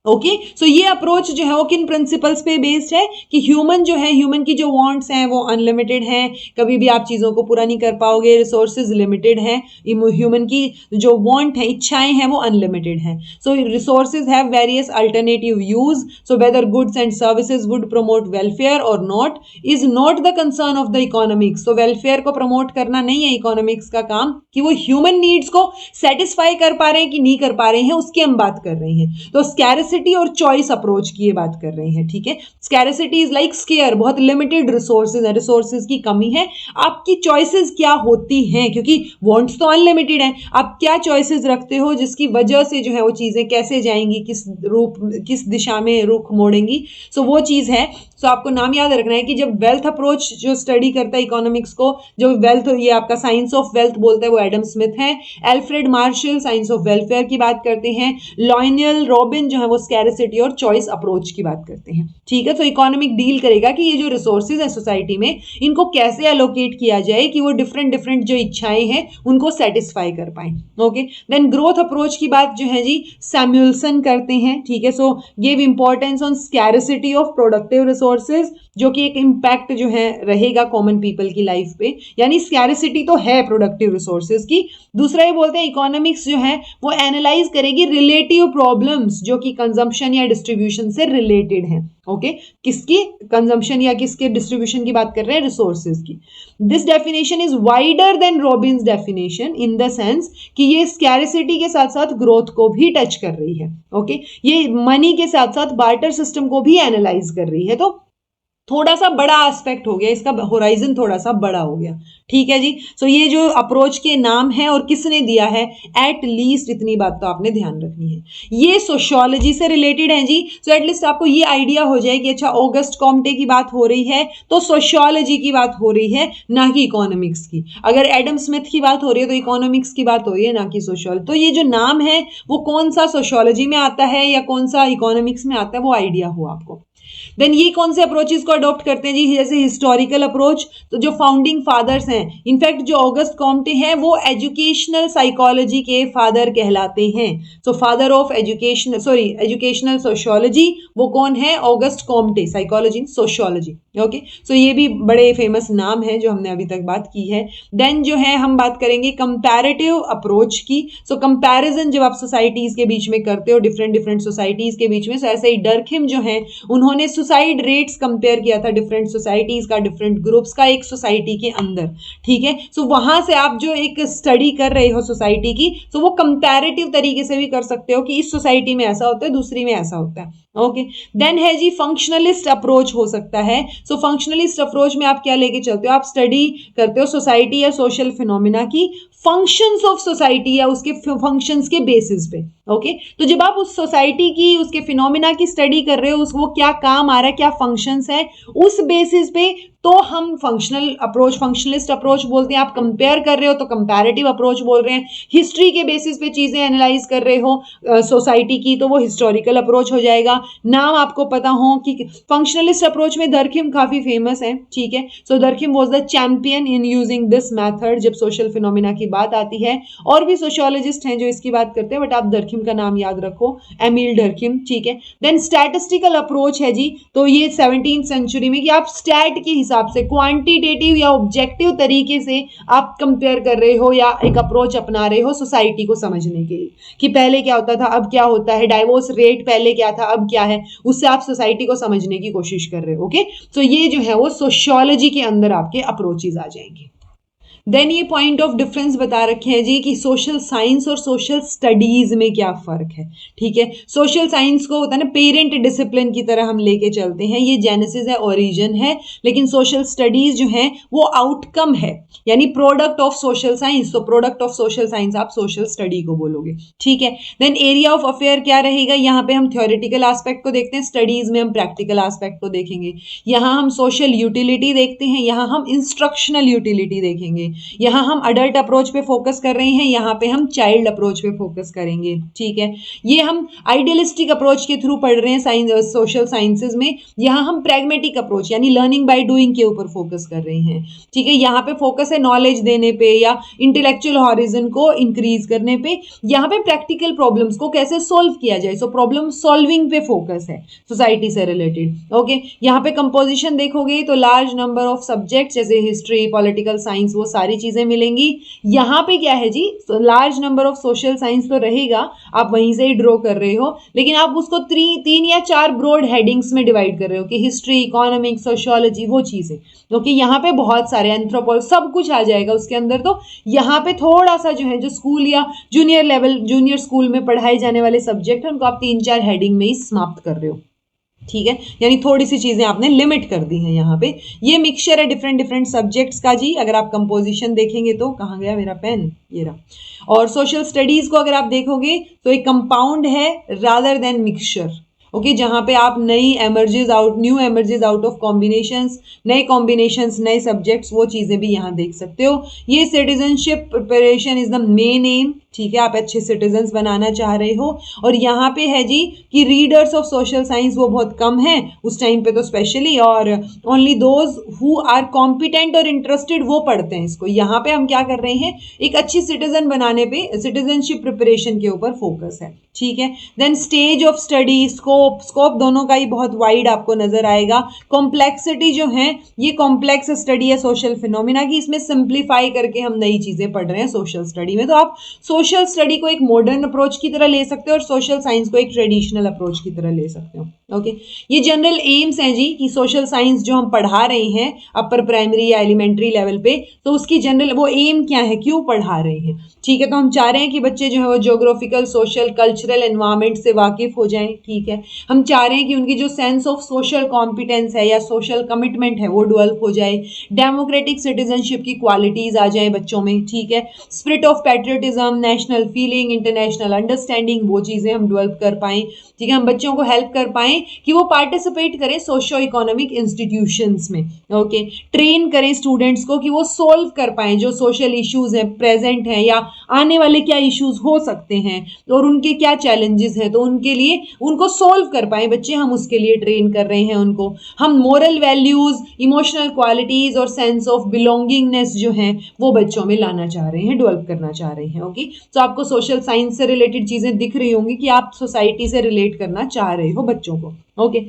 ओके, सो ये अप्रोच जो है वो किन प्रिंसिपल्स पे बेस्ड है कि ह्यूमन जो है, ह्यूमन की जो वांट्स हैं वो अनलिमिटेड हैं, कभी भी आप चीज़ों को पूरा नहीं कर पाओगे, रिसोर्सेज लिमिटेड हैं, ह्यूमन की जो वांट है, इच्छाएं हैं, वो अनलिमिटेड हैं। So resources have various alternative use, so whether goods and services would promote welfare और not is not the concern of the economics. तो वेलफेयर को प्रमोट करना नहीं है इकोनॉमिक्स का काम, कि वो ह्यूमन नीड्स को सेटिस्फाई कर पा रहे हैं कि नहीं कर पा रहे हैं, उसकी हम बात कर रहे हैं। तो स्कैरसिटी और चॉइस अप्रोच की ये बात कर रहे हैं। ठीक है, स्कैरसिटी इज लाइक स्केयर, बहुत लिमिटेड रिसोर्सेज है, रिसोर्सेज की कमी है, आपकी चॉइसेस क्या होती हैं, क्योंकि वांट्स तो अनलिमिटेड हैं, आप क्या चॉइसेस रखते हो जिसकी वजह से जो है वो चीजें कैसे जाएंगी, किस दिशा में रुख मोड़ेंगी। सो वो चीज है। सो आपको नाम याद रखना है कि जब वेल्थ अप्रोच जो स्टडी करता है इकोनॉमिक्स को, जो वेल्थ, ये आपका साइंस ऑफ वेल्थ बोलता है, वो एडम स्मिथ है। Alfred Marshall science of welfare की बात करते हैं। लॉयनल रॉबिन जो है वो स्कैरसिटी और चॉइस अप्रोच की बात करते हैं। ठीक है, तो इकोनॉमिक डील करेगा कि ये जो रिसोर्सेज है सोसाइटी में, इनको कैसे एलोकेट किया जाए कि वो डिफरेंट डिफरेंट जो इच्छाएं हैं उनको सेटिस्फाई कर पाए। ओके, देन ग्रोथ अप्रोच की बात जो है जी सैमुअल्सन करते हैं। ठीक है, so give importance on scarcity of productive resources, जो कि एक इम्पैक्ट जो है रहेगा कॉमन पीपल की लाइफ पे, यानी स्कैरसिटी तो है प्रोडक्टिव रिसोर्सेज की। दूसरा ये बोलते हैं इकोनॉमिक्स जो है वो एनालाइज करेगी रिलेटिव प्रॉब्लम्स जो कि कंजम्पशन या डिस्ट्रीब्यूशन से रिलेटेड हैं। ओके, किसकी? कंजम्पशन या किसके डिस्ट्रीब्यूशन की बात कर रहे हैं? रिसोर्सेज की। This definition is wider than Robins definition in the sense कि ये स्कैरसिटी के साथ साथ ग्रोथ को भी टच कर रही है। ओके, ये मनी के साथ साथ बार्टर सिस्टम को भी एनालाइज कर रही है। तो थोड़ा सा बड़ा एस्पेक्ट हो गया, इसका होराइजन थोड़ा सा बड़ा हो गया। ठीक है जी, सो ये जो अप्रोच के नाम है और किसने दिया है, एट लीस्ट इतनी बात तो आपने ध्यान रखनी है, ये सोशियोलॉजी से रिलेटेड है जी। सो एटलीस्ट आपको ये आइडिया हो जाए कि अच्छा ऑगस्ट कॉम्टे की बात हो रही है तो सोशियोलॉजी की बात हो रही है, ना कि इकोनॉमिक्स की। अगर एडम स्मिथ की बात हो रही है तो इकोनॉमिक्स की बात हो रही है, ना कि सोशियोलॉजी। तो ये जो नाम है वो कौन सा सोशियोलॉजी में आता है या कौन सा इकोनॉमिक्स में आता है, वो आइडिया हो आपको। देन ये कौन से अप्रोचेस को अडॉप्ट करते हैं जी? जैसे हिस्टोरिकल अप्रोच, तो जो फाउंडिंग फादर्स हैं, इनफैक्ट जो ऑगस्ट कॉम्टे हैं वो एजुकेशनल साइकोलॉजी के फादर कहलाते हैं। So father of educational sociology वो कौन है? August Comte, psychology sociology. Okay, so ये भी बड़े फेमस नाम है जो हमने अभी तक बात की है। देन जो है हम बात करेंगे कंपैरेटिव अप्रोच की। सो कंपैरिजन जब आप सोसाइटीज के बीच में करते हो, डिफरेंट डिफरेंट सोसाइटीज के बीच में, सो ऐसे ही डर्कहिम जो है उन्होंने सुसाइड रेट्स कंपेयर किया था डिफरेंट सोसाइटीज का, डिफरेंट ग्रुप्स का एक सोसाइटी के अंदर। ठीक है, सो वहां से आप जो एक स्टडी कर रहे हो सोसाइटी की, तो वो कंपैरेटिव तरीके से भी कर सकते हो कि इस सोसाइटी में ऐसा होता है, दूसरी में ऐसा होता है। ओके, देन है जी फंक्शनलिस्ट अप्रोच हो सकता है। सो फंक्शनलिस्ट अप्रोच में आप क्या लेके चलते हो? आप स्टडी करते हो सोसाइटी या सोशल फिनोमिना की फंक्शंस ऑफ सोसाइटी या उसके फंक्शंस के बेसिस पे। ओके, तो जब आप उस सोसाइटी की, उसके फिनोमिना की स्टडी कर रहे हो, वो क्या काम आ रहा है, क्या फंक्शंस है, उस बेसिस पे तो हम फंक्शनल अप्रोच, फंक्शनलिस्ट अप्रोच बोलते हैं। आप कंपेयर कर रहे हो तो कंपैरेटिव अप्रोच बोल रहे हैं। हिस्ट्री के बेसिस पे चीजें एनालाइज कर रहे हो सोसाइटी की, तो वो हिस्टोरिकल अप्रोच हो जाएगा। नाम आपको पता हो कि फंक्शनलिस्ट अप्रोच में दरखिम काफी फेमस है, ठीक है। So Durkheim was the champion in using this method जब सोशल फिनोमिना की बात आती है। और भी सोशियोलॉजिस्ट हैं जो इसकी बात करते हैं, बट आप दरखिम का नाम याद रखो, एमिल डरखिम, ठीक है। देन स्टैटिस्टिकल अप्रोच है जी, तो ये 17वीं सेंचुरी में कि आप स्टैट के हिसाब से क्वांटिटेटिव या ऑब्जेक्टिव तरीके से आप कंपेयर कर रहे हो या एक अप्रोच अपना रहे हो सोसाइटी को समझने के लिए कि पहले क्या होता था, अब क्या होता है, डाइवोर्स रेट पहले क्या था, अब क्या है, उससे आप सोसाइटी को समझने की कोशिश कर रहे हो। ओके, तो ये जो है वो सोशियोलॉजी के अंदर आपके अप्रोचेज आ जाएंगे। देन ये पॉइंट ऑफ डिफरेंस बता रखे हैं जी कि सोशल साइंस और सोशल स्टडीज में क्या फर्क है, ठीक है। सोशल साइंस को होता है ना पेरेंट डिसिप्लिन की तरह हम लेके चलते हैं, ये जेनेसिस है, ओरिजिन है, लेकिन सोशल स्टडीज जो है वो आउटकम है, यानी प्रोडक्ट ऑफ सोशल साइंस। तो प्रोडक्ट ऑफ सोशल साइंस आप सोशल स्टडी को बोलोगे, ठीक है। देन एरिया ऑफ अफेयर क्या रहेगा, यहाँ पे हम थ्योरेटिकल एस्पेक्ट को देखते हैं, स्टडीज में हम प्रैक्टिकल एस्पेक्ट को देखेंगे। यहाँ हम सोशल यूटिलिटी देखते हैं, यहाँ हम इंस्ट्रक्शनल यूटिलिटी देखेंगे। यहाँ हम अडल्ट अप्रोच पे फोकस कर रहे हैं, यहाँ पे हम चाइल्ड अप्रोच पे फोकस करेंगे, ठीक है। ये हम आइडियलिस्टिक अप्रोच के थ्रू पढ़ रहे हैं साइंस, सोशल साइंसेज में। यहाँ हम प्रैग्मेटिक अप्रोच यानी लर्निंग बाय डूइंग के ऊपर फोकस कर रहे हैं, ठीक है। यहाँ पे फोकस है नॉलेज देने पे या इंटेलेक्चुअल हॉरिजन को इंक्रीज करने पे। यहाँ पे प्रैक्टिकल प्रॉब्लम्स को कैसे सोल्व किया जाए, सो प्रॉब्लम सॉल्विंग पे फोकस है सोसाइटी से रिलेटेड। ओके, यहाँ पे कंपोजिशन देखोगे तो लार्ज नंबर ऑफ सब्जेक्ट जैसे हिस्ट्री, पॉलिटिकल साइंस, वो सारी चीजें मिलेंगी। यहाँ पे क्या है जी, large number of social science तो रहेगा, आप वहीं से ही ड्रॉ कर रहे हो, लेकिन आप उसको 3 या 4 ब्रॉड हेडिंग्स में डिवाइड कर रहे हो कि हिस्ट्री, इकोनॉमिक्स, सोशियोलॉजी, वो चीजें, क्योंकि यहाँ पे बहुत सारे एंथ्रोपोलॉजी सब कुछ आ जाएगा उसके अंदर। तो यहाँ पे थोड़ा सा जो है, जो स्कूल या जूनियर लेवल, जूनियर स्कूल में पढ़ाए जाने वाले सब्जेक्ट है, उनको आप 3-4 हेडिंग में ही समाप्त कर रहे हो, ठीक है। यानी थोड़ी सी चीजें आपने लिमिट कर दी हैं यहाँ पे। ये मिक्सचर है डिफरेंट डिफरेंट सब्जेक्ट्स का जी। अगर आप कंपोजिशन देखेंगे तो, कहाँ गया मेरा पेन, ये रहा। और सोशल स्टडीज को अगर आप देखोगे तो एक कंपाउंड है रादर देन मिक्सचर, ओके, जहां पे आप न्यू एमर्जेज आउट ऑफ कॉम्बिनेशंस, नए कॉम्बिनेशंस, नए सब्जेक्ट्स, वो चीजें भी यहाँ देख सकते हो। ये citizenship preparation is the main M, ठीक है। आप अच्छे सिटीजन्स बनाना चाह रहे हो। और यहाँ पे है जी कि रीडर्स ऑफ सोशल साइंस वो बहुत कम है उस टाइम पे तो स्पेशली, और only those who are competent और इंटरेस्टेड वो पढ़ते हैं इसको। यहाँ पे हम क्या कर रहे हैं, एक अच्छी सिटीजन बनाने पे, सिटीजनशिप प्रिपरेशन के ऊपर फोकस है, ठीक है। Then stage of study, scope दोनों का ही बहुत वाइड आपको नजर आएगा। कॉम्प्लेक्सिटी जो है, ये कॉम्प्लेक्स स्टडी है सोशल फिनोमिना की, इसमें सिंप्लीफाई करके हम नई चीजें पढ़ रहे हैं सोशल स्टडी में। तो आप सोशल स्टडी को एक मॉडर्न अप्रोच की तरह ले सकते हो और सोशल साइंस को एक ट्रेडिशनल अप्रोच की तरह ले सकते हो, ओके। ये जनरल एम्स हैं जी कि सोशल साइंस जो हम पढ़ा रहे हैं अपर प्राइमरी या एलिमेंट्री लेवल पे, तो उसकी जनरल वो एम क्या है, क्यों पढ़ा रहे हैं, ठीक है। तो हम चाह रहे हैं कि बच्चे जो है वो ज्योग्राफिकल, सोशल, कल्चरल एनवायरमेंट से वाकिफ हो जाएं, ठीक है। हम चाह रहे हैं कि उनकी जो सेंस ऑफ सोशल कॉम्पिटेंस है या सोशल कमिटमेंट है वो डेवलप हो जाए, डेमोक्रेटिक सिटीजनशिप की क्वालिटीज आ जाए बच्चों में, ठीक है। Spirit of patriotism, national feeling, international understanding, वो चीजें हम डेवलप कर पाएं, ठीक है। हम बच्चों को हेल्प कर पाएं कि वो पार्टिसिपेट करें सोशो इकोनॉमिक इंस्टीट्यूशंस में, ओके। ट्रेन करें स्टूडेंट्स को कि वो सोल्व कर पाएं जो सोशल इश्यूज हैं, प्रेजेंट हैं या आने वाले क्या इश्यूज हो सकते हैं और उनके क्या चैलेंजेस हैं, तो उनके लिए उनको सोल्व कर पाएं बच्चे, हम उसके लिए ट्रेन कर रहे हैं उनको। हम मोरल वैल्यूज, इमोशनल क्वालिटीज और सेंस ऑफ बिलोंगिंगनेस जो है वो बच्चों में लाना चाह रहे हैं, डेवलप करना चाह रहे हैं, ओके। तो आपको सोशल साइंस से रिलेटेड चीजें दिख रही होंगी कि आप सोसाइटी से रिलेट करना चाह रहे हो बच्चों को, okay.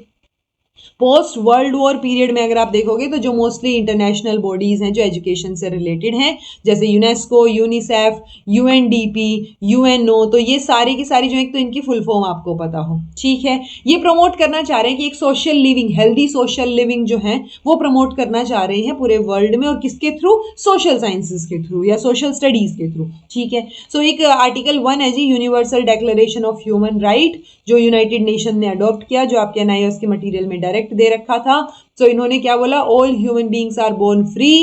Post world war period में अगर आप देखोगे तो जो मोस्टली इंटरनेशनल बॉडीज हैं जो एजुकेशन से रिलेटेड हैं, जैसे यूनेस्को, यूनिसेफ, यूएनडीपी, यूएनओ, तो ये सारी की सारी जो है, तो इनकी फुल फॉर्म आपको पता हो, ठीक है। ये प्रमोट करना चाह रहे हैं कि एक social living, healthy social living जो है वो प्रमोट करना चाह रहे हैं पूरे वर्ल्ड में, और किसके थ्रू, सोशल साइंसेस के थ्रू या सोशल स्टडीज के थ्रू, ठीक है। सो एक आर्टिकल 1 है जी, universal declaration of human right, जो यूनाइटेड नेशन ने अडॉप्ट किया, जो आपके एनआईओएस के मटेरियल में डायरेक्ट दे रखा था। सो इन्होंने क्या बोला, all human beings are born free,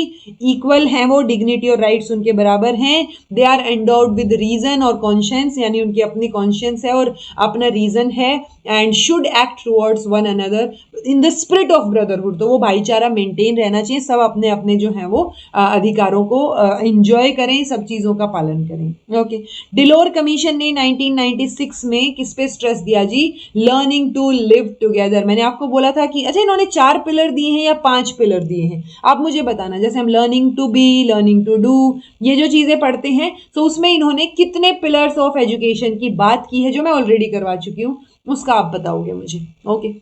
equal हैं वो, डिग्निटी और राइट्स उनके बराबर हैं, they are endowed with reason और कॉन्शियंस, यानी उनकी अपनी कॉन्शियंस है और अपना रीजन है, and should act towards one another in the spirit of brotherhood, तो वो भाईचारा मेंटेन रहना चाहिए, सब अपने अपने जो है वो अधिकारों को एंजॉय करें, सब चीजों का पालन करें। ओके, डिलोर कमीशन ने 1996 में किस पे स्ट्रेस दिया जी, लर्निंग टू लिव टुगेदर। मैंने आपको बोला था कि अच्छा इन्होंने 4 पिलर दिए हैं या 5 पिलर दिए हैं, आप मुझे बताना, जैसे हम learning to be, learning to do, ये जो चीजें पढ़ते हैं, तो उसमें इन्होंने कितने पिलर्स ऑफ एजुकेशन की बात की है, जो मैं ऑलरेडी करवा चुकी हूँ, उसका आप बताओगे मुझे। ओके,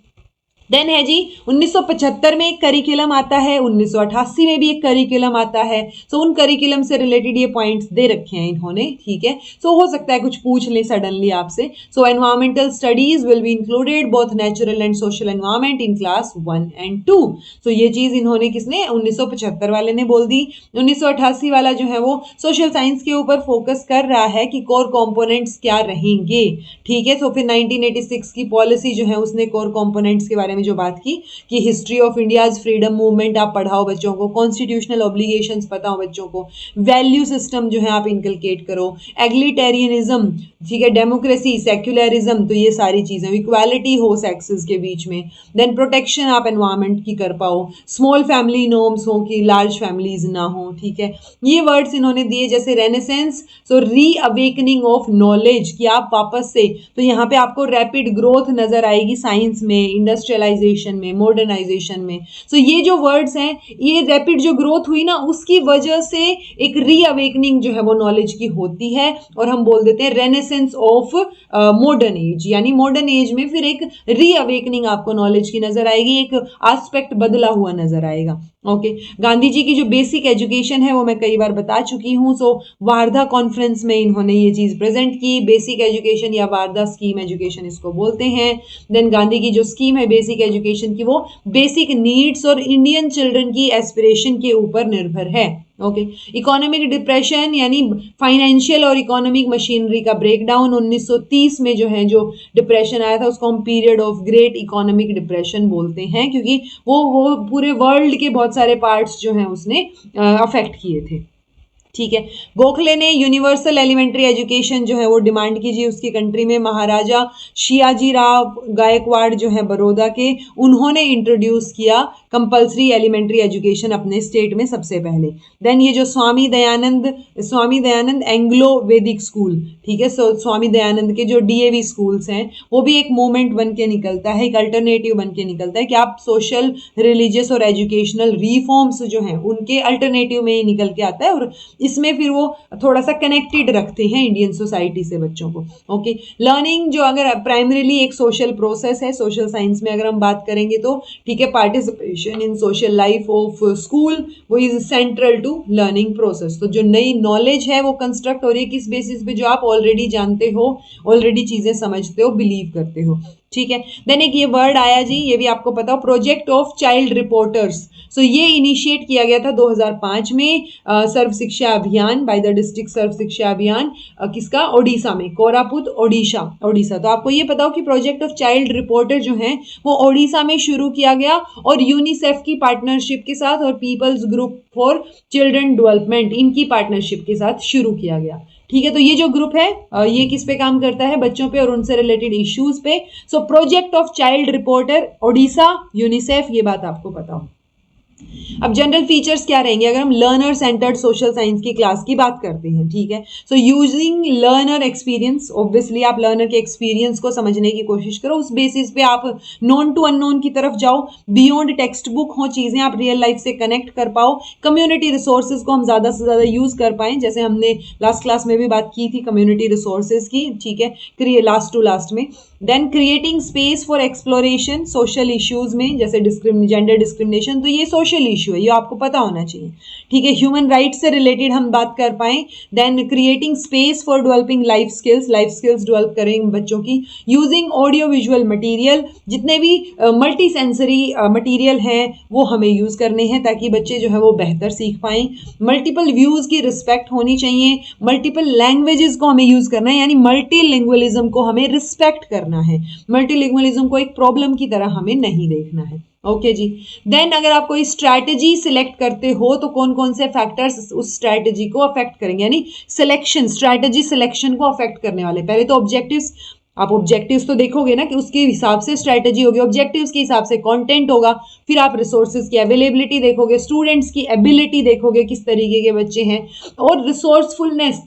देन है जी 1975 में एक करिकुलम आता है, 1988 में भी एक करिकुलम आता है, सो उन करिकुलम से रिलेटेड ये पॉइंट्स दे रखे हैं इन्होंने, ठीक है। सो हो सकता है कुछ पूछ ले सडनली आपसे। सो environmental studies will be included both natural and social environment in class 1 and 2। सो ये चीज इन्होंने किसने, 1975 वाले ने बोल दी। 1988 वाला जो है वो सोशल साइंस के ऊपर फोकस कर रहा है कि कोर कंपोनेंट्स क्या रहेंगे, ठीक है। तो फिर 1986 की पॉलिसी जो है उसने कोर कंपोनेंट्स के बारे में जो बात की कि history of India's freedom movement आप पढ़ाओ बच्चों को, कॉन्स्टिट्यूशनल ऑब्लिगेशंस बताओ बच्चों को, वैल्यू सिस्टम जो है आप इनकलकेट करो, एग्लिटेरियनिज्म, ठीक है, डेमोक्रेसी, सेक्युलरिज्म, तो ये सारी चीजें, इक्वालिटी हो सेक्सेस के बीच में, देन प्रोटेक्शन आप एनवायरमेंट की कर पाओ, स्मॉल फैमिली नॉर्म्स हो कि लार्ज फैमिलीज ना हो, ठीक है। ये वर्ड्स इन्होंने दिए, जैसे रेनेसेंस, सो री अवेकनिंग ऑफ नॉलेज, कि आप वापस से, तो यहाँ पे आपको रैपिड ग्रोथ नजर आएगी साइंस में, इंडस्ट्रियलाइजेशन में, मॉडर्नाइजेशन में। सो ये जो वर्ड्स हैं, ये रैपिड जो ग्रोथ हुई ना, उसकी वजह से एक रीअवेकनिंग जो है वो नॉलेज की होती है, और हम बोल देते हैं रेनेसेंस ऑफ मॉडर्न एज, यानी मॉडर्न एज में फिर एक रीअवेकनिंग आपको नॉलेज की नजर आएगी, एक एस्पेक्ट बदला हुआ नजर आएगा। ओके, गांधी जी की जो बेसिक एजुकेशन है वो मैं कई बार बता चुकी हूँ। सो वार्धा कॉन्फ्रेंस में इन्होंने ये चीज प्रेजेंट की, बेसिक एजुकेशन या वार्धा स्कीम एजुकेशन इसको बोलते हैं। देन गांधी की जो स्कीम है बेसिक एजुकेशन की, वो बेसिक नीड्स और इंडियन चिल्ड्रन की एस्पिरेशन के ऊपर निर्भर है। ओके, इकोनॉमिक डिप्रेशन यानी फाइनेंशियल और इकोनॉमिक मशीनरी का ब्रेकडाउन, 1930 में जो है जो डिप्रेशन आया था उसको हम period of great economic depression बोलते हैं, क्योंकि वो पूरे वर्ल्ड के बहुत सारे पार्ट्स जो हैं उसने अफेक्ट किए थे, ठीक है। गोखले ने यूनिवर्सल एलिमेंट्री एजुकेशन जो है वो डिमांड कीजिए उसकी कंट्री में, महाराजा शियाजी राव गायकवाड़ जो है बड़ौदा के, उन्होंने इंट्रोड्यूस किया कंपल्सरी एलिमेंट्री एजुकेशन अपने स्टेट में सबसे पहले। देन ये जो स्वामी दयानंद एंग्लो वैदिक स्कूल, ठीक है, स्वामी दयानंद के जो डीएवी स्कूल्स हैं वो भी एक मूवमेंट बन के निकलता है, एक अल्टरनेटिव बन के निकलता है कि आप सोशल, रिलीजियस और एजुकेशनल रिफॉर्म्स जो हैं उनके अल्टरनेटिव में ही निकल के आता है, और इसमें फिर वो थोड़ा सा कनेक्टेड रखते हैं इंडियन सोसाइटी से बच्चों को। ओके, लर्निंग जो अगर प्राइमरीली एक सोशल प्रोसेस है, सोशल साइंस में अगर हम बात करेंगे तो, ठीक है, participation in social life of school वो is central to learning process. तो जो नई नॉलेज है वो कंस्ट्रक्ट हो रही है किस बेसिस पे, जो आप ऑलरेडी जानते हो, ऑलरेडी चीजें समझते हो, बिलीव करते हो, ठीक है। देन एक ये वर्ड आया जी, ये भी आपको पता हो, प्रोजेक्ट ऑफ चाइल्ड रिपोर्टर्स। सो ये इनिशिएट किया गया था 2005 में सर्व शिक्षा अभियान, बाय द डिस्ट्रिक्ट सर्व शिक्षा अभियान, किसका, ओडिशा में, कोरापुट ओडिशा। तो आपको ये पता हो कि प्रोजेक्ट ऑफ चाइल्ड रिपोर्टर जो है वो ओडिशा में शुरू किया गया, और यूनिसेफ की पार्टनरशिप के साथ और peoples group for children development, इनकी पार्टनरशिप के साथ शुरू किया गया, ठीक है। तो ये जो ग्रुप है ये किस पे काम करता है, बच्चों पे और उनसे रिलेटेड इश्यूज पे। So project of child reporter, Odisha, UNICEF, ये बात आपको पता हो। अब जनरल फीचर्स क्या रहेंगे अगर हम लर्नर सेंटर्ड सोशल साइंस की क्लास की बात करते हैं, ठीक है। So using learner experience, obviously आप लर्नर के एक्सपीरियंस को समझने की कोशिश करो, उस बेसिस पे आप नॉन टू अननोन की तरफ जाओ, बियॉन्ड टेक्स्ट बुक हो चीजें, आप रियल लाइफ से कनेक्ट कर पाओ, कम्युनिटी रिसोर्सेज को हम ज्यादा से ज्यादा यूज कर पाए, जैसे हमने लास्ट क्लास में भी बात की थी कम्युनिटी रिसोर्सेज की, ठीक है, लास्ट टू लास्ट में। Then creating space for exploration social issues में, जैसे जेंडर डिस्क्रिमिनेशन, तो ये सोशल इशू है, ये आपको पता होना चाहिए, ठीक है। ह्यूमन राइट से रिलेटेड हम बात कर पाए। Then creating space for developing life skills develop करेंगे बच्चों की, यूजिंग ऑडियो विजुअल मटीरियल, जितने भी मल्टी सेंसरी मटीरियल हैं वो हमें यूज करने हैं ताकि बच्चे जो है वो बेहतर सीख पाएं। मल्टीपल व्यूज की रिस्पेक्ट होनी चाहिए, मल्टीपल लैंग्वेजेस को हमें यूज करना है, यानी मल्टीलिंगुअलिज्म को हमें रिस्पेक्ट करना है, मल्टीलिंगुअलिज्म को एक प्रॉब्लम की तरह हमें नहीं देखना है, ओके जी। देन अगर आप कोई स्ट्रैटेजी सिलेक्ट करते हो तो कौन कौन से फैक्टर्स उस स्ट्रैटेजी को अफेक्ट करेंगे, यानी सिलेक्शन, स्ट्रैटेजी सिलेक्शन को अफेक्ट करने वाले। पहले तो ऑब्जेक्टिव्स, आप ऑब्जेक्टिव्स तो देखोगे ना कि उसके हिसाब से स्ट्रैटेजी होगी, ऑब्जेक्टिव्स के हिसाब से कंटेंट होगा, फिर आप रिसोर्सेज की अवेलेबिलिटी देखोगे, स्टूडेंट्स की एबिलिटी देखोगे किस तरीके के बच्चे हैं, और रिसोर्सफुलनेस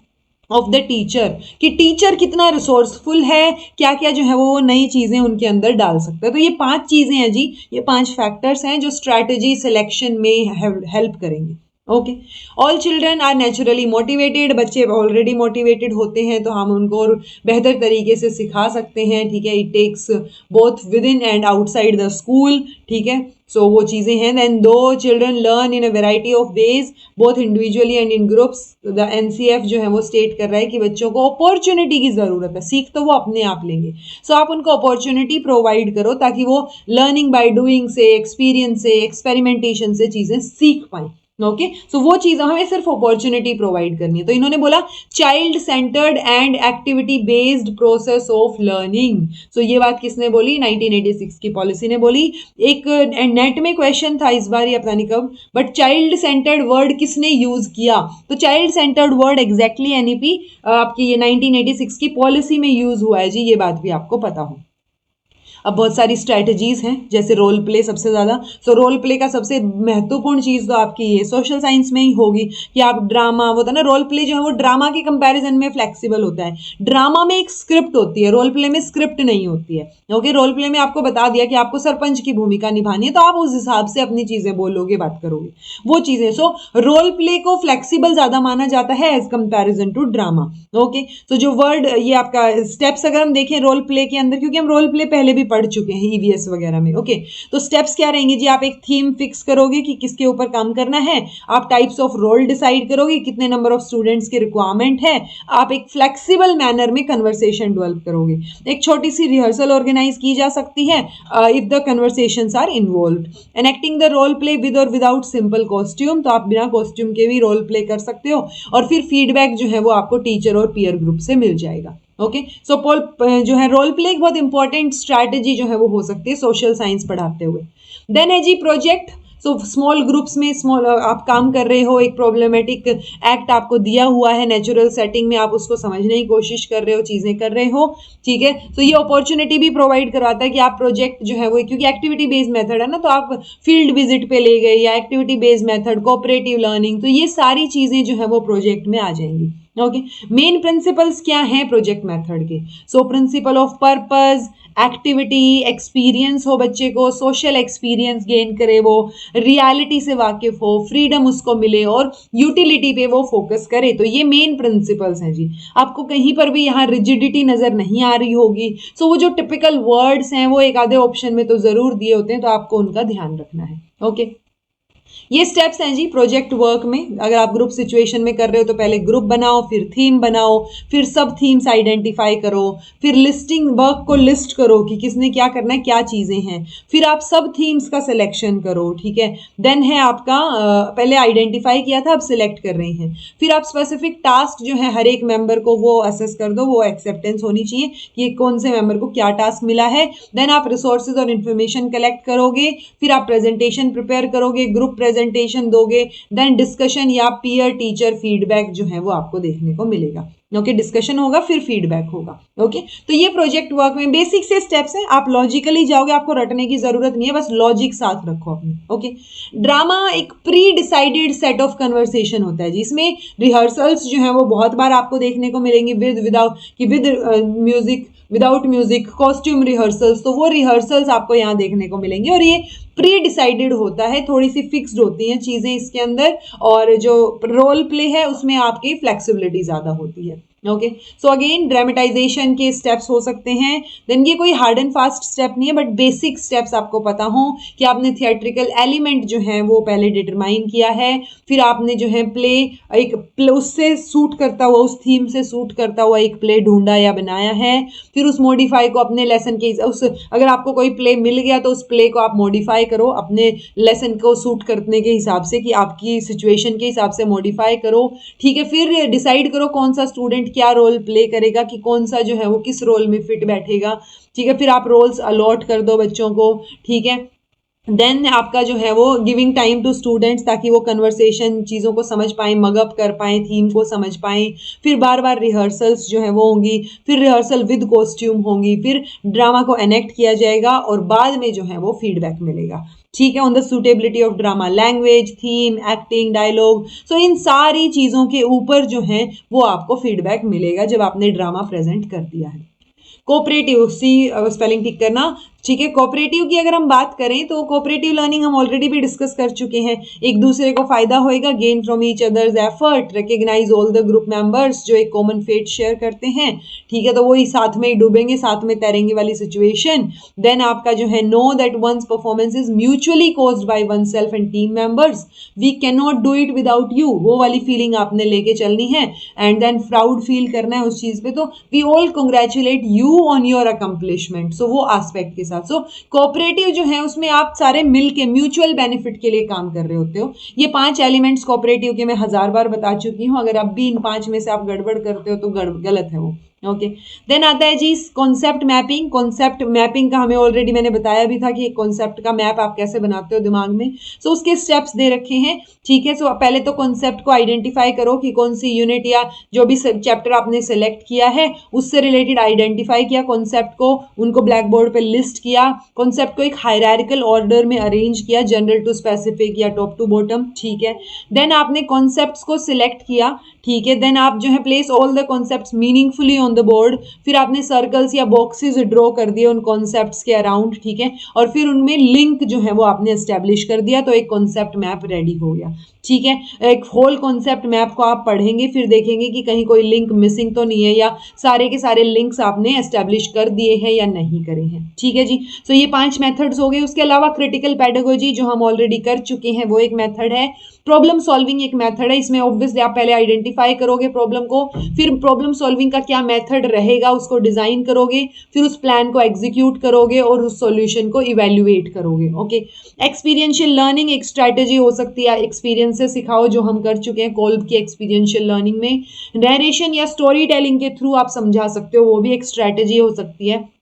ऑफ द टीचर, कि टीचर कितना रिसोर्सफुल है, क्या क्या जो है वो नई चीजें उनके अंदर डाल सकता है। तो ये 5 चीजें हैं जी, ये 5 फैक्टर्स हैं जो स्ट्रैटेजी सिलेक्शन में हेल्प करेंगे। Okay. All children are naturally motivated, बच्चे ऑलरेडी मोटिवेटेड होते हैं तो हम उनको और बेहतर तरीके से सिखा सकते हैं, ठीक है। It takes both with in and outside the school, ठीक है। सो वो चीज़ें हैं। देन दो children learn in a variety of ways both individually and in groups, the NCF जो है वो स्टेट कर रहा है कि बच्चों को अपॉर्चुनिटी की ज़रूरत है, सीख तो वो अपने आप लेंगे। सो आप उनको अपॉर्चुनिटी प्रोवाइड करो ताकि वो लर्निंग बाय डूइंग से, एक्सपीरियंस से, एक्सपेरिमेंटेशन से चीज़ें सीख पाएं। ओके। सो वो चीज हमें सिर्फ अपॉर्चुनिटी प्रोवाइड करनी है। तो इन्होंने बोला child centred and activity based process of learning. So ये बात किसने बोली? 1986 की पॉलिसी ने बोली। एक नेट में क्वेश्चन था इस बार, ये पता नहीं कब, बट चाइल्ड सेंटर्ड वर्ड किसने यूज किया? तो child centred word exactly NEP आपकी ये 1986 की पॉलिसी में यूज हुआ है जी, ये बात भी आपको पता हो। अब बहुत सारी स्ट्रैटेजीज हैं, जैसे रोल प्ले सबसे ज़्यादा। सो रोल प्ले का सबसे महत्वपूर्ण चीज़ तो आपकी ये सोशल साइंस में ही होगी कि आप ड्रामा, वो होता है ना, रोल प्ले जो है वो ड्रामा के कंपैरिजन में फ्लेक्सिबल होता है। ड्रामा में एक स्क्रिप्ट होती है, रोल प्ले में स्क्रिप्ट नहीं होती है। ओके। रोल प्ले में आपको बता दिया कि आपको सरपंच की भूमिका निभानी है, तो आप उस हिसाब से अपनी चीज़ें बोलोगे, बात करोगे, वो चीज़ें। सो रोल प्ले को फ्लेक्सिबल ज़्यादा माना जाता है as comparison to drama. Okay. So जो वर्ड ये आपका स्टेप्स अगर हम देखें रोल प्ले के अंदर, क्योंकि हम रोल प्ले पहले भी पढ़ चुके हैं ईवीएस वगैरह में। ओके। तो स्टेप्स क्या रहेंगे जी? आप एक थीम फिक्स करोगे कि किसके ऊपर काम करना है, आप टाइप्स ऑफ रोल डिसाइड करोगे, कितने नंबर ऑफ स्टूडेंट्स की रिक्वायरमेंट है, आप एक फ्लेक्सिबल मैनर में कन्वर्सेशन डेवलप करोगे, एक छोटी सी रिहर्सल ऑर्गेनाइज की जा सकती है if the conversations are involved, enacting the role play with or without simple costume, तो आप बिना कॉस्ट्यूम के भी रोल प्ले कर सकते हो, और फिर फीडबैक जो है वो आपको टीचर और पीयर ग्रुप से मिल जाएगा। ओके। सो जो है रोल प्ले एक बहुत इंपॉर्टेंट स्ट्रैटेजी जो है वो हो सकती है सोशल साइंस पढ़ाते हुए। देन है जी प्रोजेक्ट। सो स्मॉल ग्रुप्स में स्मॉल आप काम कर रहे हो, एक प्रॉब्लमेटिक एक्ट आपको दिया हुआ है नेचुरल सेटिंग में, आप उसको समझने की कोशिश कर रहे हो, चीज़ें कर रहे हो, ठीक है। तो ये अपॉर्चुनिटी भी प्रोवाइड करवाता है कि आप प्रोजेक्ट जो है वो, क्योंकि एक्टिविटी बेस्ड मेथड है ना, तो आप फील्ड विजिट पे ले गए, या activity based method, cooperative learning, तो ये सारी चीज़ें जो है वो प्रोजेक्ट में आ जाएंगी। ओके। मेन प्रिंसिपल्स क्या हैं प्रोजेक्ट मेथड के? So principle of purpose, activity, experience हो बच्चे को, सोशल एक्सपीरियंस गेन करे, वो रियलिटी से वाकिफ हो, फ्रीडम उसको मिले, और यूटिलिटी पे वो फोकस करे। तो ये मेन प्रिंसिपल्स हैं जी। आपको कहीं पर भी यहाँ रिजिडिटी नजर नहीं आ रही होगी। सो वो जो टिपिकल वर्ड्स हैं वो एक आधे ऑप्शन में तो जरूर दिए होते हैं, तो आपको उनका ध्यान रखना है। ओके। ये स्टेप्स हैं जी प्रोजेक्ट वर्क में। अगर आप ग्रुप सिचुएशन में कर रहे हो तो पहले ग्रुप बनाओ, फिर थीम बनाओ, फिर सब थीम्स आइडेंटिफाई करो, फिर लिस्टिंग वर्क को लिस्ट करो कि किसने क्या करना है, क्या चीज़ें हैं, फिर आप सब थीम्स का सिलेक्शन करो, ठीक है। देन है आपका पहले आइडेंटिफाई किया था, अब सिलेक्ट कर रहे हैं, फिर आप स्पेसिफिक टास्क जो है हर एक मेंबर को वो असेस कर दो, वो एक्सेप्टेंस होनी चाहिए कि कौन से मेंबर को क्या टास्क मिला है। देन आप रिसोर्सेज और इन्फॉर्मेशन कलेक्ट करोगे, फिर आप प्रेजेंटेशन प्रिपेयर करोगे, ग्रुप प्रेजेंटेशन दोगे, देन डिस्कशन या पीयर टीचर फीडबैक जो है वो आपको देखने को मिलेगा। ओके। डिस्कशन होगा, फिर फीडबैक होगा। ओके। तो ये प्रोजेक्ट वर्क में बेसिक से स्टेप्स हैं, आप लॉजिकली जाओगे, आपको रटने की जरूरत नहीं है, बस लॉजिक साथ रखो अपने। ओके। ड्रामा एक pre decided set of conversation होता है जिसमें रिहर्सल्स जो है वो बहुत बार आपको देखने को मिलेंगी, with music, without music, costume rehearsals, तो वो रिहर्सल्स आपको यहाँ देखने को मिलेंगे, और ये प्री डिसाइडेड होता है, थोड़ी सी फिक्स्ड होती हैं चीजें इसके अंदर, और जो रोल प्ले है उसमें आपकी फ्लेक्सिबिलिटी ज्यादा होती है। ओके। सो अगेन ड्रामेटाइजेशन के स्टेप्स हो सकते हैं। देन ये कोई हार्ड एंड फास्ट स्टेप नहीं है, बट बेसिक स्टेप्स आपको पता हो कि आपने थिएट्रिकल एलिमेंट जो है वो पहले डिटरमाइन किया है, फिर आपने जो है उससे सूट करता हुआ, उस थीम से सूट करता हुआ एक प्ले ढूंढा या बनाया है, फिर उस मॉडिफाई को अपने लेसन के अगर आपको कोई प्ले मिल गया तो उस प्ले को आप मॉडिफाई करो अपने लेसन को सूट करने के हिसाब से, कि आपकी सिचुएशन के हिसाब से मॉडिफाई करो, ठीक है। फिर डिसाइड करो कौन सा स्टूडेंट क्या रोल प्ले करेगा, कि कौन सा जो है वो किस रोल में फिट बैठेगा, ठीक है। फिर आप रोल्स अलॉट कर दो बच्चों को, ठीक है। देन आपका जो है वो गिविंग टाइम टू स्टूडेंट्स, ताकि वो कन्वर्सेशन चीज़ों को समझ पाएँ, मगअप कर पाएँ, थीम को समझ पाएँ। फिर बार बार रिहर्सल्स जो है वो होंगी, फिर रिहर्सल विद कॉस्ट्यूम होंगी, फिर ड्रामा को एनेक्ट किया जाएगा और बाद में जो है वो फीडबैक मिलेगा। ठीक है, on the suitability of drama, language, theme, acting, dialogue. So इन सारी चीज़ों के ऊपर जो है वो आपको फीडबैक मिलेगा जब आपने ड्रामा प्रेजेंट कर दिया है। कोऑपरेटिव, सी स्पेलिंग ठीक करना। ठीक है, कोऑपरेटिव की अगर हम बात करें तो कोऑपरेटिव लर्निंग हम ऑलरेडी भी डिस्कस कर चुके हैं। एक दूसरे को फायदा होएगा, gain from each others effort, recognize all the group members जो एक कॉमन फेट शेयर करते हैं। ठीक है, तो वही साथ में ही डूबेंगे, साथ में तैरेंगे वाली सिचुएशन। देन आपका जो है know that one's performance is mutually caused by one self and team members, we can not do it without you, वो वाली फीलिंग आपने लेके चलनी है। एंड देन प्राउड फील करना है उस चीज पे, तो we all congratulate you on your accomplishment. So वो एस्पेक्ट के साथ, सो कोऑपरेटिव जो है उसमें आप सारे मिलके म्यूचुअल बेनिफिट के लिए काम कर रहे होते हो। ये 5 एलिमेंट्स कोऑपरेटिव के मैं 1000 बार बता चुकी हूं, अगर अब भी इन 5 में से आप गड़बड़ करते हो तो गलत है वो। ओके, देन आता है जी कॉन्सेप्ट मैपिंग। कॉन्सेप्ट मैपिंग का हमें ऑलरेडी मैंने बताया भी था कि एक कॉन्सेप्ट का मैप आप कैसे बनाते हो दिमाग में। सो उसके स्टेप्स दे रखे हैं। ठीक है, सो पहले तो कॉन्सेप्ट को आइडेंटिफाई करो कि कौन सी यूनिट या जो भी चैप्टर आपने सेलेक्ट किया है उससे रिलेटेड आइडेंटिफाई किया कॉन्सेप्ट को, उनको ब्लैक बोर्ड पे लिस्ट किया, कॉन्सेप्ट को एक हायरार्किकल ऑर्डर में अरेंज किया, जनरल टू स्पेसिफिक या टॉप टू बॉटम। ठीक है, देन आपने कॉन्सेप्ट्स को सिलेक्ट किया। ठीक है, देन आप जो है place all the concepts meaningfully on the board. फिर आपने सर्कल्स या बॉक्सेस ड्रॉ कर दिए उन कॉन्सेप्ट्स के अराउंड। ठीक है, और फिर उनमें लिंक जो है वो आपने एस्टेब्लिश कर दिया, तो एक कॉन्सेप्ट मैप रेडी हो गया। ठीक है, एक होल कॉन्सेप्ट मैप को आप पढ़ेंगे, फिर देखेंगे कि कहीं कोई लिंक मिसिंग तो नहीं है या सारे के सारे लिंक्स आपने एस्टेब्लिश कर दिए हैं या नहीं करे हैं। ठीक है जी, तो ये 5 मेथड्स हो गए। उसके अलावा क्रिटिकल पेडागोजी जो हम ऑलरेडी कर चुके हैं वो एक मेथड है। प्रॉब्लम सॉल्विंग एक मेथड है। इसमें ऑब्वियसली आप पहले आइडेंटिफाई करोगे प्रॉब्लम को, फिर प्रॉब्लम सॉल्विंग का क्या मेथड रहेगा उसको डिजाइन करोगे, फिर उस प्लान को एग्जीक्यूट करोगे और उस सॉल्यूशन को इवेल्युएट करोगे। ओके, एक्सपीरियंशियल लर्निंग एक स्ट्रैटेजी हो सकती है, एक्सपीरियंस से सिखाओ जो हम कर चुके हैं कोल्ब की एक्सपीरियंशियल लर्निंग में। नरेशन या स्टोरी टेलिंग के थ्रू आप समझा सकते हो, वो भी एक स्ट्रैटेजी हो सकती है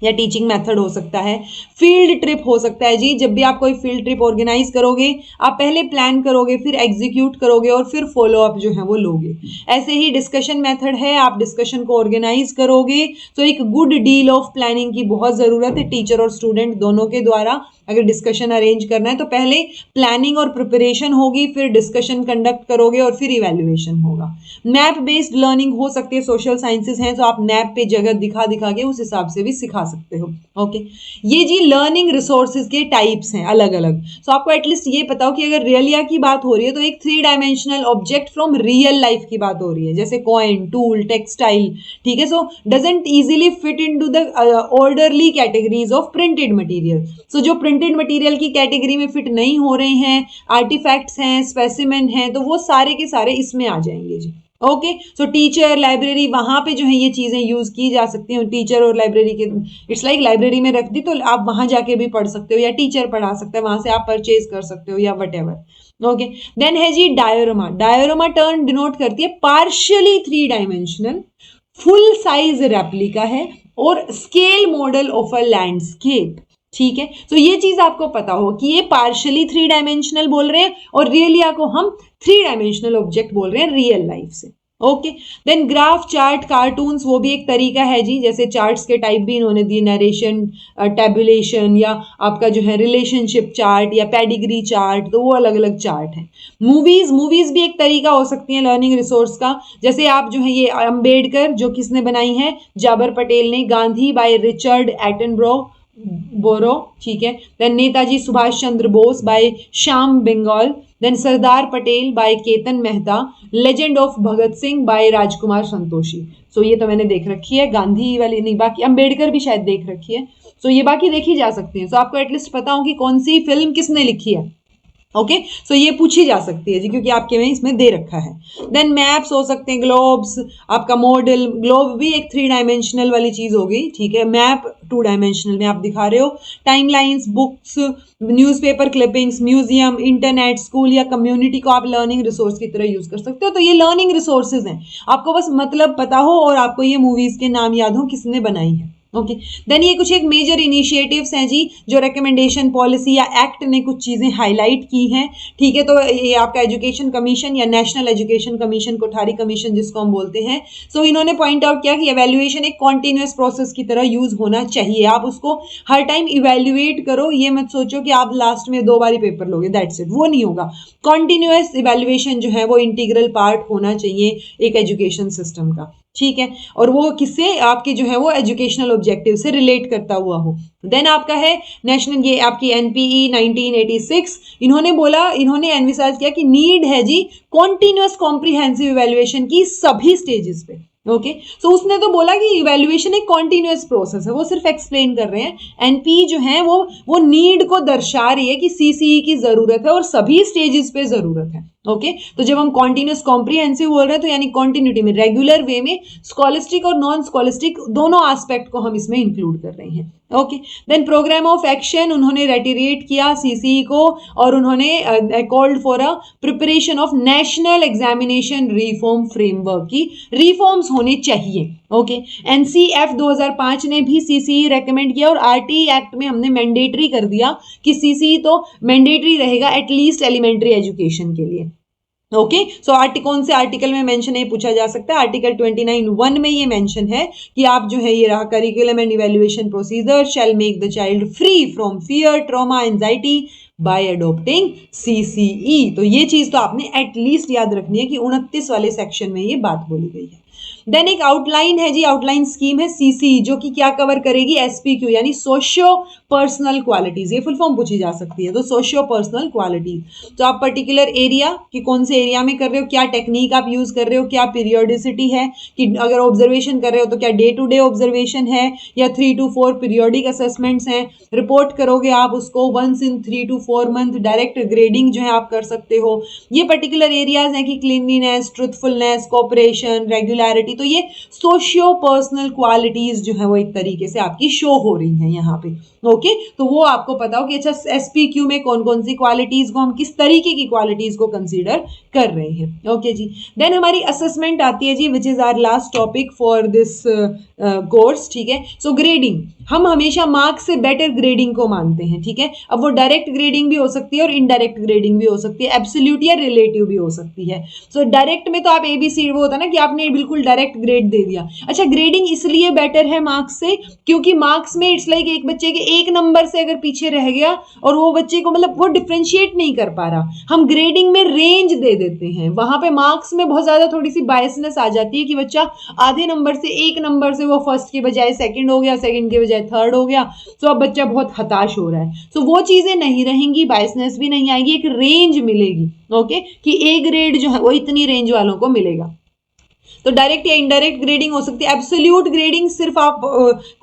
या टीचिंग मेथड हो सकता है। फील्ड ट्रिप हो सकता है जी, जब भी आप कोई फील्ड ट्रिप ऑर्गेनाइज करोगे आप पहले प्लान करोगे, फिर एग्जीक्यूट करोगे और फिर फॉलो अप जो है वो लोगे। ऐसे ही डिस्कशन मेथड है, आप डिस्कशन को ऑर्गेनाइज करोगे तो एक गुड डील ऑफ प्लानिंग की बहुत ज़रूरत है टीचर और स्टूडेंट दोनों के द्वारा। अगर डिस्कशन अरेंज करना है तो पहले प्लानिंग और प्रिपरेशन होगी, फिर डिस्कशन कंडक्ट करोगे और फिर इवैल्यूएशन होगा। मैप बेस्ड लर्निंग हो सकती है, सोशल साइंसेज हैं तो आप मैप पे जगह दिखा दिखा के उस हिसाब से भी सिखा सकते हो। ओके, ये जी लर्निंग रिसोर्सेज के टाइप्स हैं अलग अलग। सो आपको एटलीस्ट ये पता हो कि अगर रियलिया की बात हो रही है तो एक 3 dimensional object from real life की बात हो रही है, जैसे कॉइन, टूल, टेक्सटाइल। ठीक है, so doesn't easily fit into the orderly categories of printed material. So जो प्रिंटेड मटेरियल की कैटेगरी में फिट नहीं हो रहे हैं, आर्टिफैक्ट्स हैं, स्पेसिमेन हैं, तो वो सारे के सारे इसमें आ जाएंगे जी। ओके, सो टीचर, लाइब्रेरी, वहां पे जो है ये चीजें यूज की जा सकती हैं। टीचर और लाइब्रेरी के इट्स लाइक लाइब्रेरी में रख दी तो आप वहां जाके भी पढ़ सकते हो या टीचर पढ़ा सकता है, वहां से आप परचेज कर सकते हो या वटेवर। ओके, देन है जी डायोरामा। डायोरामा टर्म डिनोट करती है partially 3 dimensional full size replica है और scale model of a landscape. ठीक है, तो ये चीज आपको पता हो कि ये पार्शियली 3 डायमेंशनल बोल रहे हैं और रियलिया को हम 3 डायमेंशनल ऑब्जेक्ट बोल रहे हैं रियल लाइफ से। Okay, then graph, chart, cartoons वो भी एक तरीका है जी, जैसे चार्ट्स के टाइप भी इन्होंने दिए, नरेशन, टेबुलेशन या आपका जो है रिलेशनशिप चार्ट या पेडिग्री चार्ट, तो वो अलग अलग चार्ट हैं। मूवीज भी एक तरीका हो सकती है लर्निंग रिसोर्स का, जैसे आप जो है ये अम्बेडकर जो किसने बनाई है, जाबर पटेल ने, गांधी बाय रिचर्ड बोरो। ठीक है, then Netaji Subhash Chandra Bose by Shyam Benegal, then Sardar Patel by Ketan Mehta, legend of Bhagat Singh by Rajkumar Santoshi. So ये तो मैंने देख रखी है, गांधी वाली नहीं, बाकी अम्बेडकर भी शायद देख रखी है। सो ये बाकी देखी जा सकती है। सो आपको एटलीस्ट पता हो कि कौन सी फिल्म किसने लिखी है। ओके, सो ये पूछी जा सकती है जी, क्योंकि आपके में इसमें दे रखा है। देन मैप्स हो सकते हैं, ग्लोब्स, आपका मॉडल, ग्लोब भी एक 3 डायमेंशनल वाली चीज होगी। ठीक है, मैप 2 डायमेंशनल में आप दिखा रहे हो। Timelines, books, newspaper clippings, museum, internet, school या कम्युनिटी को आप लर्निंग रिसोर्स की तरह यूज कर सकते हो। तो ये लर्निंग रिसोर्सेज हैं, आपको बस मतलब पता हो और आपको ये मूवीज के नाम याद हो किसने बनाई है। ओके देन ये कुछ एक मेजर इनिशिएटिव्स हैं जी, जो रिकमेंडेशन पॉलिसी या एक्ट ने कुछ चीजें हाईलाइट की हैं, ठीक है। तो ये आपका एजुकेशन कमीशन या national education commission, Kothari commission जिसको हम बोलते हैं, सो इन्होंने पॉइंट आउट किया कि एवेल्युएशन एक कॉन्टिन्यूअस प्रोसेस की तरह यूज होना चाहिए। आप उसको हर टाइम इवेल्युएट करो, ये मत सोचो कि आप लास्ट में 2 बार पेपर लोगे, दैट्स इट, वो नहीं होगा। कॉन्टिन्यूअस इवेल्युएशन जो है वो इंटीग्रल पार्ट होना चाहिए एक एजुकेशन सिस्टम का, ठीक है, और वो किससे, आपके जो है वो एजुकेशनल ऑब्जेक्टिव से रिलेट करता हुआ हो। देन आपका है नेशनल, ये आपकी एनपीई 1986, इन्होंने एनविसाज किया कि नीड है जी कॉन्टिन्यूअस कॉम्प्रिहेंसिव इवैल्यूएशन की सभी स्टेजेस पे। ओके सो उसने तो बोला कि इवैल्यूएशन एक कॉन्टिन्यूअस प्रोसेस है, वो सिर्फ एक्सप्लेन कर रहे हैं। एनपी जो है वो नीड को दर्शा रही है कि सीसीई की जरूरत है और सभी स्टेजेस पे जरूरत है। ओके तो जब हम कॉन्टिन्यूअस कॉम्प्रिहेंसिव बोल रहे हैं तो यानी कॉन्टिन्यूटी में, रेगुलर वे में, स्कॉलिस्टिक और नॉन स्कॉलिस्टिक दोनों एस्पेक्ट को हम इसमें इंक्लूड कर रहे हैं। Okay then program of action उन्होंने रेटिरेट किया सीसीई को, और उन्होंने called for a preparation of national examination reform framework की रिफॉर्म्स होने चाहिए। ओके एनसीएफ 2005 ने भी सीसीई रेकमेंड किया, और आरटी एक्ट में हमने मैंडेटरी कर दिया कि सीसीई तो मैंडेटरी रहेगा एटलीस्ट एलिमेंट्री एजुकेशन के लिए। ओके सो कौन से आर्टिकल में मेंशन है पूछा जा सकता है, आर्टिकल 29(1) में ये मेंशन है कि आप जो है ये रहा, curriculum and evaluation procedure shell make the child free from fear, trauma, anxiety bye adopting CCE. तो ये चीज तो आपने एटलीस्ट याद रखनी है कि 29 वाले सेक्शन में ये बात बोली गई है। देन एक आउटलाइन है जी, आउटलाइन स्कीम है सीसी, जो कि क्या कवर करेगी, एसपीक्यू यानी सोशियो पर्सनल क्वालिटीज, ये फुल फॉर्म पूछी जा सकती है। तो सोशियो पर्सनल क्वालिटीज, तो आप पर्टिकुलर एरिया कि कौन से एरिया में कर रहे हो, क्या टेक्निक आप यूज कर रहे हो, क्या पीरियोडिसिटी है, कि अगर ऑब्जर्वेशन कर रहे हो तो क्या डे टू डे ऑब्जर्वेशन है या 3 to 4 पीरियोडिक असेसमेंट्स हैं, रिपोर्ट करोगे आप उसको once in 3 to 4 month, direct grading जो है आप कर सकते हो। ये पर्टिकुलर एरियाज हैं कि क्लीनलीनेस, ट्रूथफुलनेस, कोऑपरेशन, रेगुलरिटी, तो ये सोशियो पर्सनल क्वालिटीज जो है वो एक तरीके से आपकी शो हो रही हैं यहाँ पे। ओके तो वो आपको पता हो कि अच्छा एसपीक्यू में कौन कौन सी क्वालिटीज को, हम किस तरीके की क्वालिटीज को कंसीडर कर रहे हैं। ओके जी देन हमारी असेसमेंट आती है जी, which is our last topic for this course, ठीक है। सो ग्रेडिंग, हम हमेशा मार्क्स से बेटर ग्रेडिंग को मानते हैं, ठीक है। अब वो डायरेक्ट ग्रेडिंग भी हो सकती है और इनडायरेक्ट ग्रेडिंग भी हो सकती है, एब्सोल्यूट या रिलेटिव भी हो सकती है। सो डायरेक्ट में तो आप एबीसी, वो होता है ना कि आपने बिल्कुल डायरेक्ट ग्रेड दे दिया। अच्छा ग्रेडिंग इसलिए बेटर है मार्क्स से क्योंकि मार्क्स में इट्स लाइक एक बच्चे के एक नंबर से अगर पीछे रह गया और वो बच्चे को मतलब वो डिफरेंशिएट नहीं कर पा रहा, हम ग्रेडिंग में रेंज दे देते हैं। वहां पे मार्क्स में बहुत ज्यादा थोड़ी सी बायसनेस आ जाती है कि बच्चा आधे नंबर से, एक नंबर से वो फर्स्ट के बजाय सेकंड हो गया, सेकंड के बजाय थर्ड हो गया, तो अब बच्चा बहुत हताश हो रहा है। सो वो चीजें नहीं रहेंगी, बायसनेस भी नहीं आएगी, एक रेंज मिलेगी। ओके कि ए ग्रेड जो है वो इतनी रेंज वालों को मिलेगा। तो डायरेक्ट या इनडायरेक्ट ग्रेडिंग हो सकती है। एब्सोल्यूट ग्रेडिंग सिर्फ आप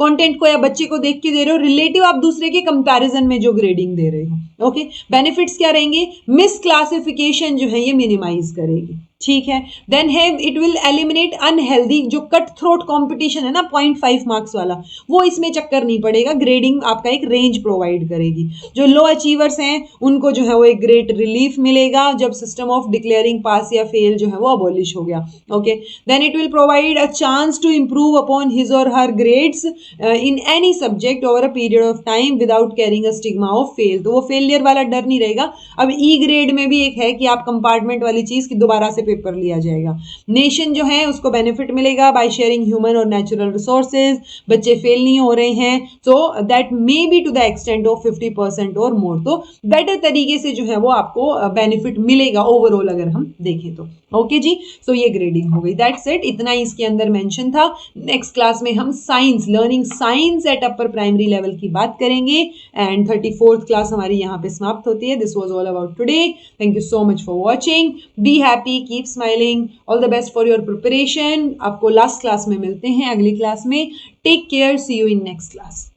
कंटेंट को या बच्चे को देख के दे रहे हो, रिलेटिव आप दूसरे के कंपैरिजन में जो ग्रेडिंग दे रहे हो। ओके बेनिफिट्स क्या रहेंगे, मिस क्लासिफिकेशन जो है ये मिनिमाइज करेगी, ठीक है। देन है इट विल एलिमिनेट अनहेल्दी, जो कट थ्रोट कंपटीशन है ना 0.5 मार्क्स वाला, वो इसमें चक्कर नहीं पड़ेगा। ग्रेडिंग आपका एक रेंज प्रोवाइड करेगी। जो लो अचीवर्स हैं उनको जो है वो एक ग्रेट रिलीफ मिलेगा जब सिस्टम ऑफ डिक्लेयरिंग पास या फेल जो है वो अबॉलिश हो गया। Okay then it will provide a chance to improve upon his or her grades in any subject over a period of time without carrying a stigma of fail. तो वो failure वाला डर नहीं रहेगा। अब ई ग्रेड में भी एक है कि आप कंपार्टमेंट वाली चीज की दोबारा से पेपर लिया जाएगा। नेशन जो है उसको बेनिफिट मिलेगा बाय शेयरिंग ह्यूमन और नेचुरल रिसोर्सेज, बच्चे फेल नहीं हो रहे हैं, so that may be to the extent of 50% और मोर। तो बेटर तरीके से जो है वो आपको बेनिफिट मिलेगा ओवरऑल अगर हम देखें तो। ओके जी सो ये ग्रेडिंग हो गई, दैट्स इट, इतना ही इसके अंदर मेंशन था। नेक्स्ट क्लास में हम science, learning science at upper primary level की बात करेंगे एंड 34th क्लास हमारी यहाँ पे समाप्त होती है। This was all about today, thank you so much for watching, be happy, keep smiling, all the best for your preparation. आपको लास्ट क्लास में मिलते हैं, अगली क्लास में। Take care, see you in next class.